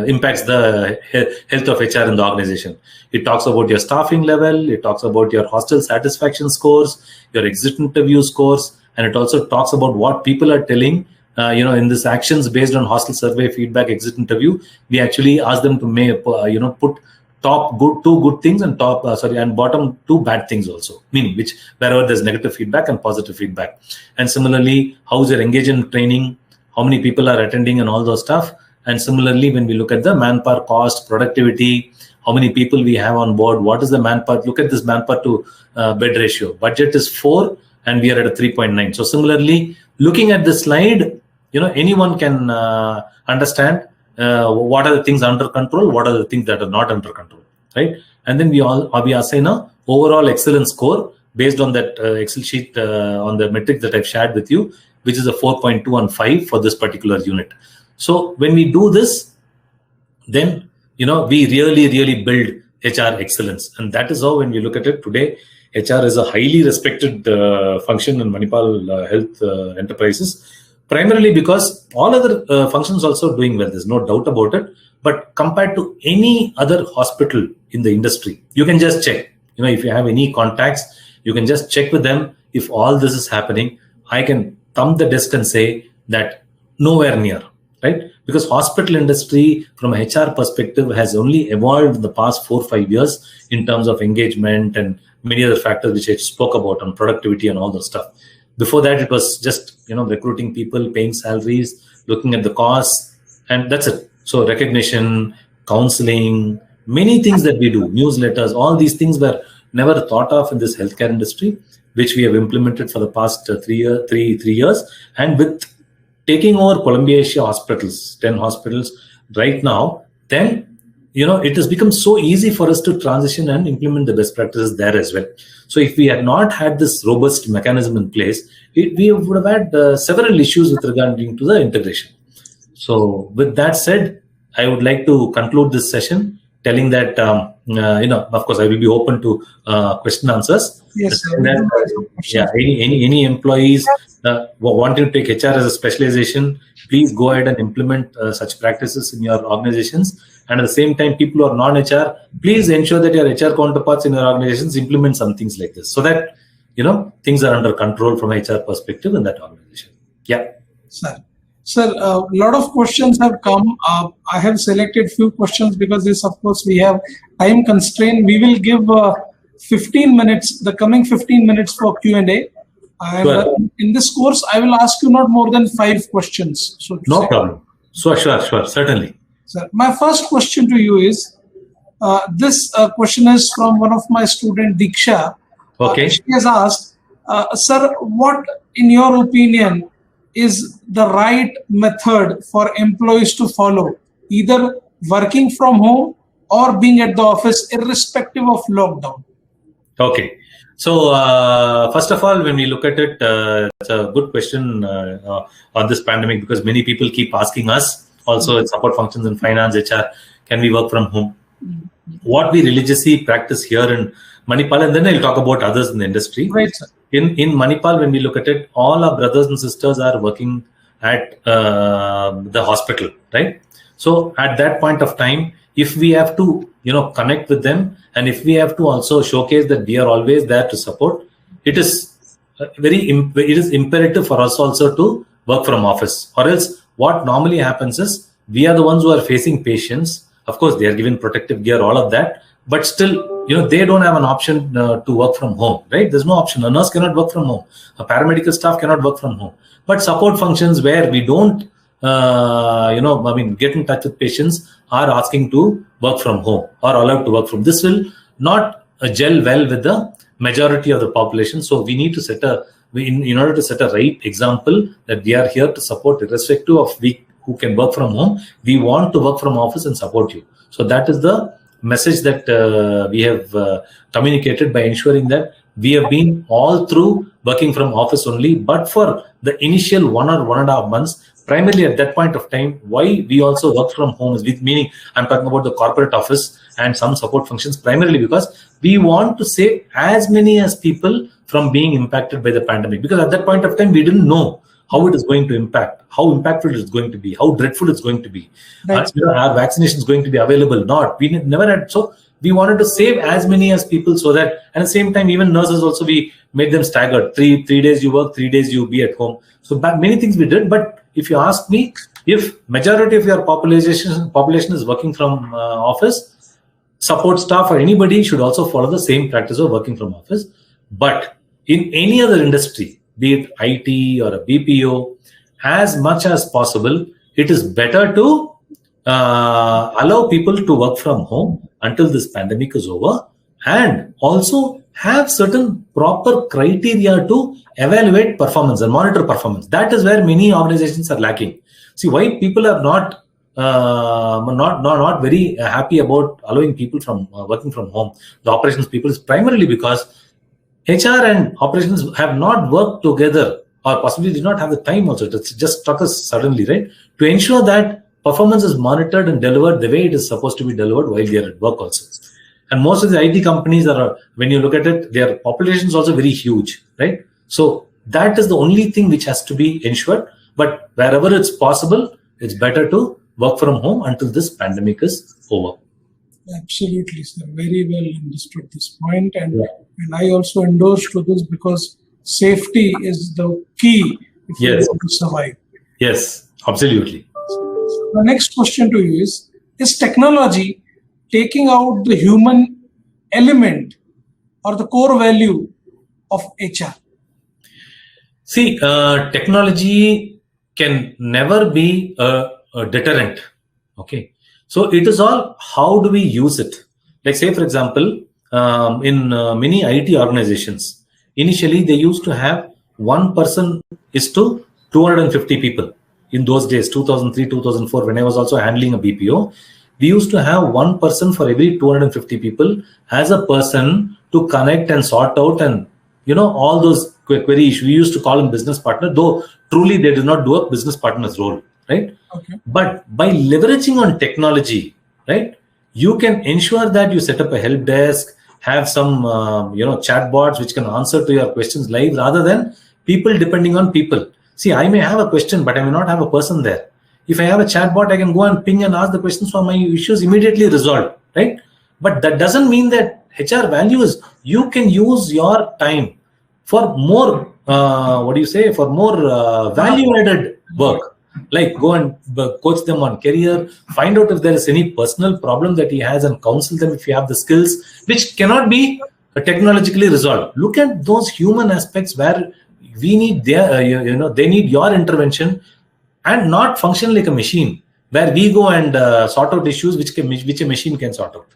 impacts the health of HR in the organization. It talks about your staffing level. It talks about your hostel satisfaction scores, your exit interview scores, and it also talks about what people are telling. In this actions based on hostel survey, feedback, exit interview, we actually ask them to put top two good things and and bottom 2 bad things also, meaning which wherever there's negative feedback and positive feedback. And similarly, how's your engagement training, how many people are attending and all those stuff. And similarly, when we look at the manpower cost, productivity, how many people we have on board, what is the manpower, look at this manpower to bed ratio. Budget is 4 and we are at a 3.9. So similarly, looking at this slide, anyone can understand what are the things under control, what are the things that are not under control, right? And then we assign a overall excellence score based on that Excel sheet on the metrics that I've shared with you, which is a 4.2 and 5 for this particular unit. So when we do this, then we really build HR excellence. And that is how, when we look at it today, HR is a highly respected function in Manipal health enterprises, primarily because all other functions also doing well. There's no doubt about it. But compared to any other hospital in the industry, you can just check. If you have any contacts, you can just check with them. If all this is happening, I can thumb the desk and say that nowhere near, right? Because hospital industry from a HR perspective has only evolved in the past 4-5 years in terms of engagement and many other factors which I spoke about on productivity and all those stuff. Before that, it was just recruiting people, paying salaries, looking at the costs, and that's it. So recognition, counseling, many things that we do, newsletters, all these things were never thought of in this healthcare industry, which we have implemented for the past 3 years. And with taking over Columbia Asia hospitals, 10 hospitals right now, then it has become so easy for us to transition and implement the best practices there as well. So if we had not had this robust mechanism in place, we would have had several issues with regarding to the integration. So with that said, I would like to conclude this session telling that, of course, I will be open to question answers. Yes, sir. Any employees wanting to take HR as a specialization, please go ahead and implement such practices in your organizations. And at the same time, people who are non-HR, please ensure that your HR counterparts in your organizations implement some things like this, so that things are under control from HR perspective in that organization. Yeah, Sir, a lot of questions have come. I have selected few questions because this, of course, we have time constraint. We will give 15 minutes, the coming 15 minutes for Q&A. Sure. In this course, I will ask you not more than 5 questions. So no problem. So sure, certainly. Sir, my first question to you is, this question is from one of my student, Diksha. Okay. She has asked, sir, what, in your opinion, is the right method for employees to follow, either working from home or being at the office, irrespective of lockdown? Okay. So, first of all, when we look at it, it's a good question on this pandemic, because many people keep asking us also in support functions in finance, HR, can we work from home? What we religiously practice here in Manipal, and then I'll talk about others in the industry. Right, sir. In Manipal, when we look at it, all our brothers and sisters are working at the hospital, right? So at that point of time, if we have to, connect with them, and if we have to also showcase that we are always there to support, it is it is imperative for us also to work from office. Or else, what normally happens is we are the ones who are facing patients. Of course, they are given protective gear, all of that, but still, they don't have an option to work from home, right? There's no option. A nurse cannot work from home. A paramedical staff cannot work from home. But support functions where we don't, get in touch with patients are asking to work from home or allowed to work from. This will not gel well with the majority of the population. So we need to in order to set a right example that we are here to support, irrespective of who can work from home. We want to work from office and support you. So that is the message that we have communicated by ensuring that we have been all through working from office only, but for the initial 1 or 1.5 months, primarily at that point of time, why we also work from home is meaning I'm talking about the corporate office and some support functions, primarily because we want to save as many as people from being impacted by the pandemic. Because at that point of time, we didn't know how it is going to impact, how impactful it is going to be, how dreadful it's going to be. Our vaccination is going to be available, not. We never had. So we wanted to save as many as people so that, and at the same time, even nurses also, we made them staggered. Three days you work, 3 days you be at home. So many things we did. But if you ask me, if majority of your population is working from office, support staff or anybody should also follow the same practice of working from office. But in any other industry, be it IT or a BPO, as much as possible, it is better to allow people to work from home until this pandemic is over, and also have certain proper criteria to evaluate performance and monitor performance. That is where many organizations are lacking. See, why people are not very happy about allowing people from working from home, the operations people, is primarily because HR and operations have not worked together, or possibly did not have the time also. It just struck us suddenly, right? To ensure that performance is monitored and delivered the way it is supposed to be delivered while they are at work also. And most of the IT companies when you look at it, their population is also very huge, right? So that is the only thing which has to be ensured. But wherever it's possible, it's better to work from home until this pandemic is over. Absolutely, sir. Very well understood this point. And I also endorse to this, because safety is the key if you want to survive. Yes, absolutely. The next question to you is technology taking out the human element or the core value of HR? See, technology can never be a deterrent. Okay. So it is all how do we use it? Like, say, for example, in many IT organizations, initially they used to have one person is to 250 people. In those days, 2003, 2004, when I was also handling a BPO, we used to have one person for every 250 people as a person to connect and sort out and, all those query issues. We used to call him business partner, though truly they did not do a business partner's role, right? Okay. But by leveraging on technology, right, you can ensure that you set up a help desk, have some, chatbots which can answer to your questions live, rather than people depending on people. See, I may have a question, but I may not have a person there. If I have a chatbot, I can go and ping and ask the questions for my issues immediately resolved, right? But that doesn't mean that HR value is you can use your time for more, for more value-added work. Like go and coach them on career, find out if there is any personal problem that he has and counsel them if you have the skills, which cannot be technologically resolved. Look at those human aspects where we need they need your intervention, and not function like a machine where we go and sort out issues which a machine can sort out.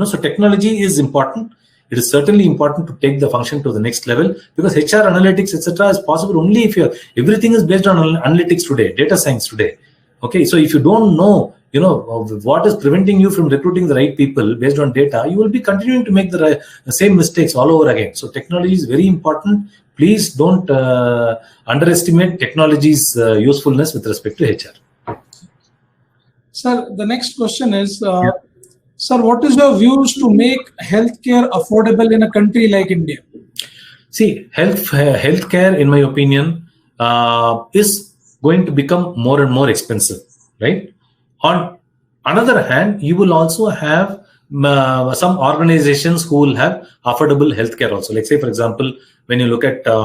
So technology is important. it is certainly important to take the function to the next level, because HR analytics, etc., is possible only if everything is based on analytics today, data science today. Okay, so if you don't know, what is preventing you from recruiting the right people based on data, you will be continuing to make the same mistakes all over again. So technology is very important. Please don't underestimate technology's usefulness with respect to HR. Sir, the next question is, sir, what is your views to make healthcare affordable in a country like India? See, healthcare, in my opinion, is going to become more and more expensive, right? On another hand, you will also have some organizations who will have affordable healthcare also. Like say, for example, when you look at the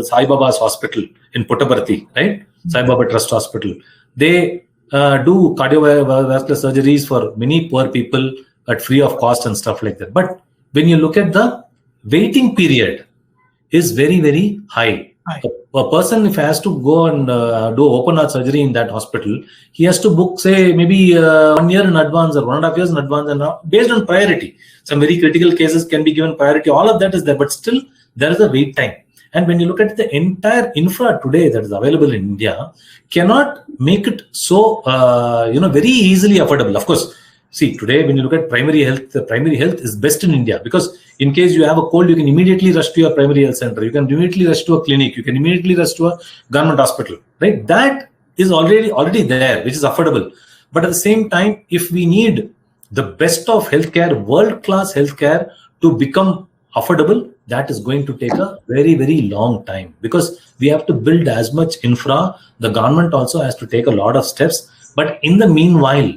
Sai Baba's hospital in Puttaparthi, right? Sai Baba Trust Hospital. They do cardiovascular surgeries for many poor people at free of cost and stuff like that. But when you look at the waiting period is very, very high. A person, if he has to go and do open heart surgery in that hospital, he has to book, say, maybe 1 year in advance or 1.5 years in advance, and based on priority. Some very critical cases can be given priority. All of that is there, but still there is a wait time. And when you look at the entire infra today that is available in India, cannot make it so very easily affordable. Of course, see, today when you look at primary health, the primary health is best in India, because in case you have a cold, you can immediately rush to your primary health center. You can immediately rush to a clinic. You can immediately rush to a government hospital. Right? That is already there, which is affordable. But at the same time, if we need the best of healthcare, world-class healthcare to become affordable, that is going to take a very, very long time, because we have to build as much infra. The government also has to take a lot of steps. But in the meanwhile,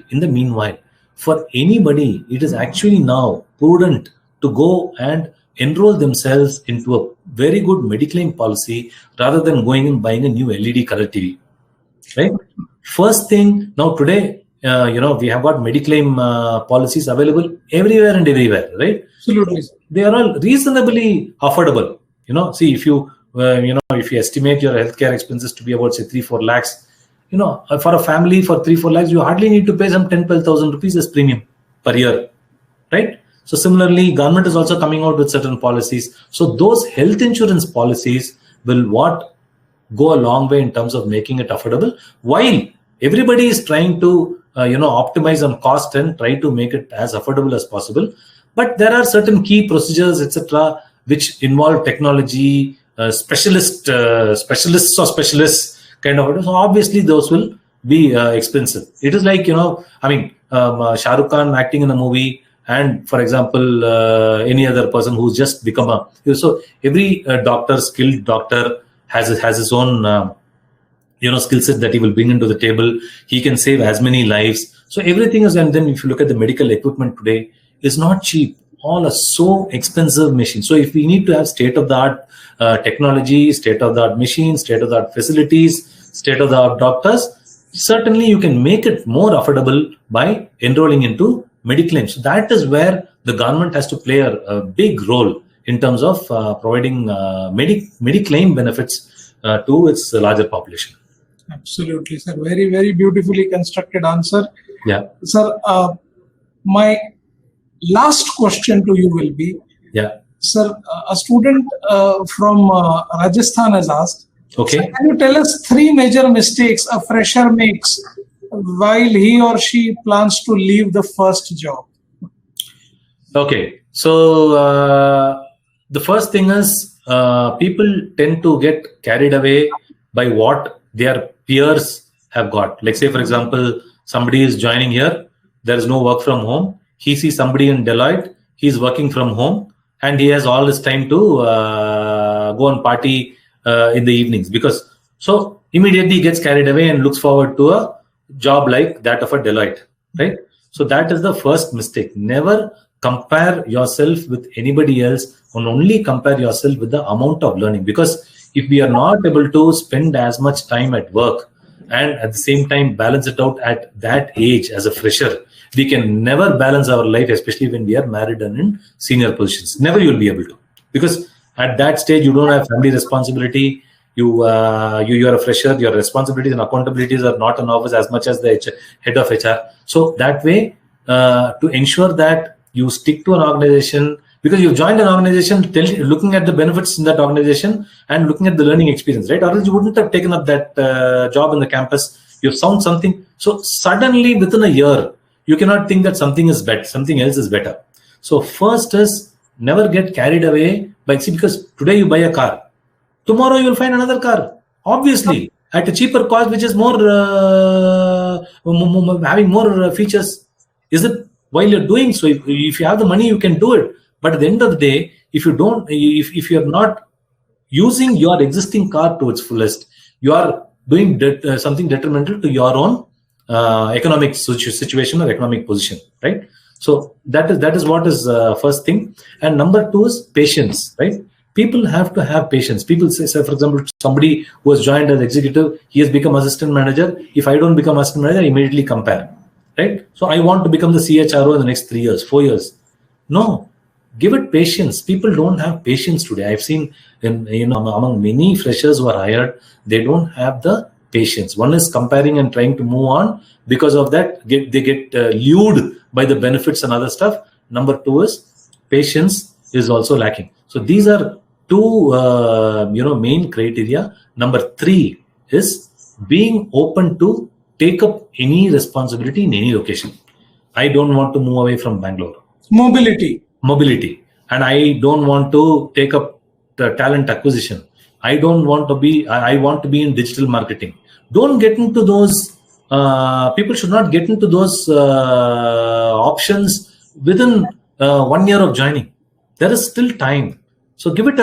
for anybody, it is actually now prudent to go and enroll themselves into a very good Mediclaim policy rather than going and buying a new LED color TV. Right? First thing, now today, we have got Mediclaim policies available everywhere and everywhere, right? Absolutely. They are all reasonably affordable. See, if you estimate your healthcare expenses to be about, say, 3-4 lakhs, for a family for 3-4 lakhs, you hardly need to pay some 10-12,000 rupees as premium per year, right? So similarly, government is also coming out with certain policies. So those health insurance policies will go a long way in terms of making it affordable, while everybody is trying to optimize on cost and try to make it as affordable as possible. But there are certain key procedures, etc., which involve technology, specialists kind of. So obviously, those will be expensive. It is like, Shah Rukh Khan acting in a movie, and for example, any other person who's just become so every skilled doctor has his own skill set that he will bring into the table. He can save as many lives. So everything is, and then if you look at the medical equipment today, is not cheap. All are so expensive machines. So if we need to have state-of-the-art technology, state-of-the-art machines, state-of-the-art facilities, state-of-the-art doctors, certainly you can make it more affordable by enrolling into Mediclaim. So that is where the government has to play a big role in terms of providing Mediclaim benefits to its larger population. Absolutely, sir. Very, very beautifully constructed answer. Yeah. Sir, my last question to you will be, sir, a student from Rajasthan has asked, okay, so can you tell us 3 major mistakes a fresher makes while he or she plans to leave the first job? Okay, so the first thing is people tend to get carried away by what their peers have got. Like say, for example, somebody is joining here, there is no work from home. He sees somebody in Deloitte, he's working from home, and he has all this time to go and party in the evenings. So immediately he gets carried away and looks forward to a job like that of a Deloitte, right? So that is the first mistake. Never compare yourself with anybody else, and only compare yourself with the amount of learning. Because if we are not able to spend as much time at work and at the same time balance it out at that age as a fresher, we can never balance our life, especially when we are married and in senior positions. Never you'll be able to. Because at that stage, you don't have family responsibility. You are a fresher. Your responsibilities and accountabilities are not in office as much as the head of HR. So that way, to ensure that You stick to an organization because you've joined an organization looking at the benefits in that organization and looking at the learning experience, right? Or else you wouldn't have taken up that job in the campus. You've found something. So suddenly within a year, you cannot think that something is better, something else is better. So first is never get carried away by, because today you buy a car, tomorrow you will find another car, obviously at a cheaper cost, which is more having more features. Is it while you're doing so? If you have the money, you can do it. But at the end of the day, if you don't, if you're not using your existing car to its fullest, you are doing something detrimental to your own economic situation or economic position, right? So that is what is first thing. And number two is patience, right? People have to have patience. People say, for example, somebody who has joined as executive, he has become assistant manager. If I don't become assistant manager, I immediately compare, right? So I want to become the CHRO in the next 3 years, 4 years. No, give it patience. People don't have patience today. I've seen among many freshers who are hired, they don't have the patience. One is comparing and trying to move on. Because of that, they get lured by the benefits and other stuff. Number two is patience is also lacking. So these are two main criteria. Number three is being open to take up any responsibility in any location. I don't want to move away from Bangalore. Mobility. And I don't want to take up the talent acquisition. I want to be in digital marketing. Don't get into those. People should not get into those options within 1 year of joining. There is still time. So give it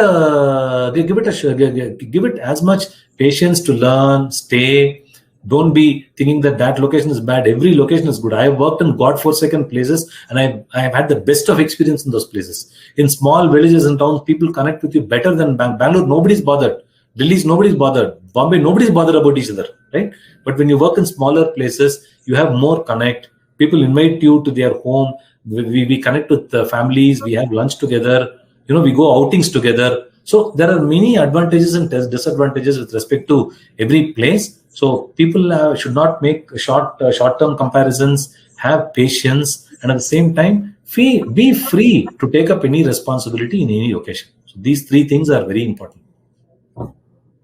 as much patience to learn, stay. Don't be thinking that location is bad. Every location is good. I have worked in godforsaken places and I have had the best of experience in those places. In small villages and towns, people connect with you better than Bangalore. Nobody's bothered. Delhi's nobody's bothered. Bombay, nobody's bothered about each other, right? But when you work in smaller places, you have more connect. People invite you to their home. We connect with the families. We have lunch together. We go outings together. So there are many advantages and disadvantages with respect to every place. So people should not make short-term comparisons. Have patience, and at the same time, be free to take up any responsibility in any location. So these three things are very important.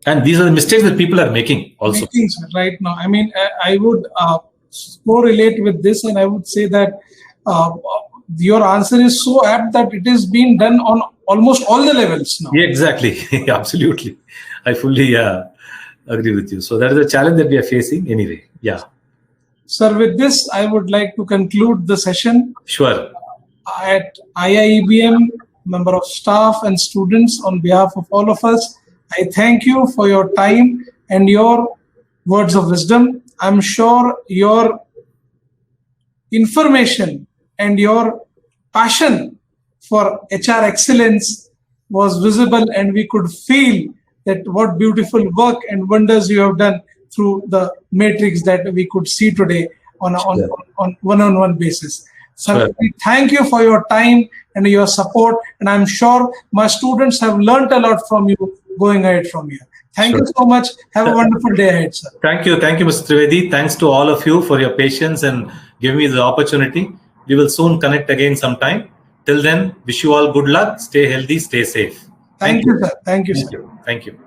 And these are the mistakes that people are making also. Right now, I mean, I would correlate with this, and I would say that your answer is so apt that it is being done on almost all the levels now. Yeah, exactly. Absolutely. I fully agree with you. So that is a challenge that we are facing anyway. Yeah. Sir, with this, I would like to conclude the session. Sure. At IIEBM, member of staff and students, on behalf of all of us, I thank you for your time and your words of wisdom. I'm sure your information and your passion for HR excellence was visible, and we could feel that what beautiful work and wonders you have done through the matrix that we could see today on one-on-one basis. So we thank you for your time and your support, and I'm sure my students have learned a lot from you going ahead from here. Thank you so much. Have a wonderful day ahead, sir. Thank you, Mr. Trivedi. Thanks to all of you for your patience and giving me the opportunity. We will soon connect again sometime. Till then, wish you all good luck. Stay healthy, stay safe. Thank you, sir. Thank you, sir. Thank you.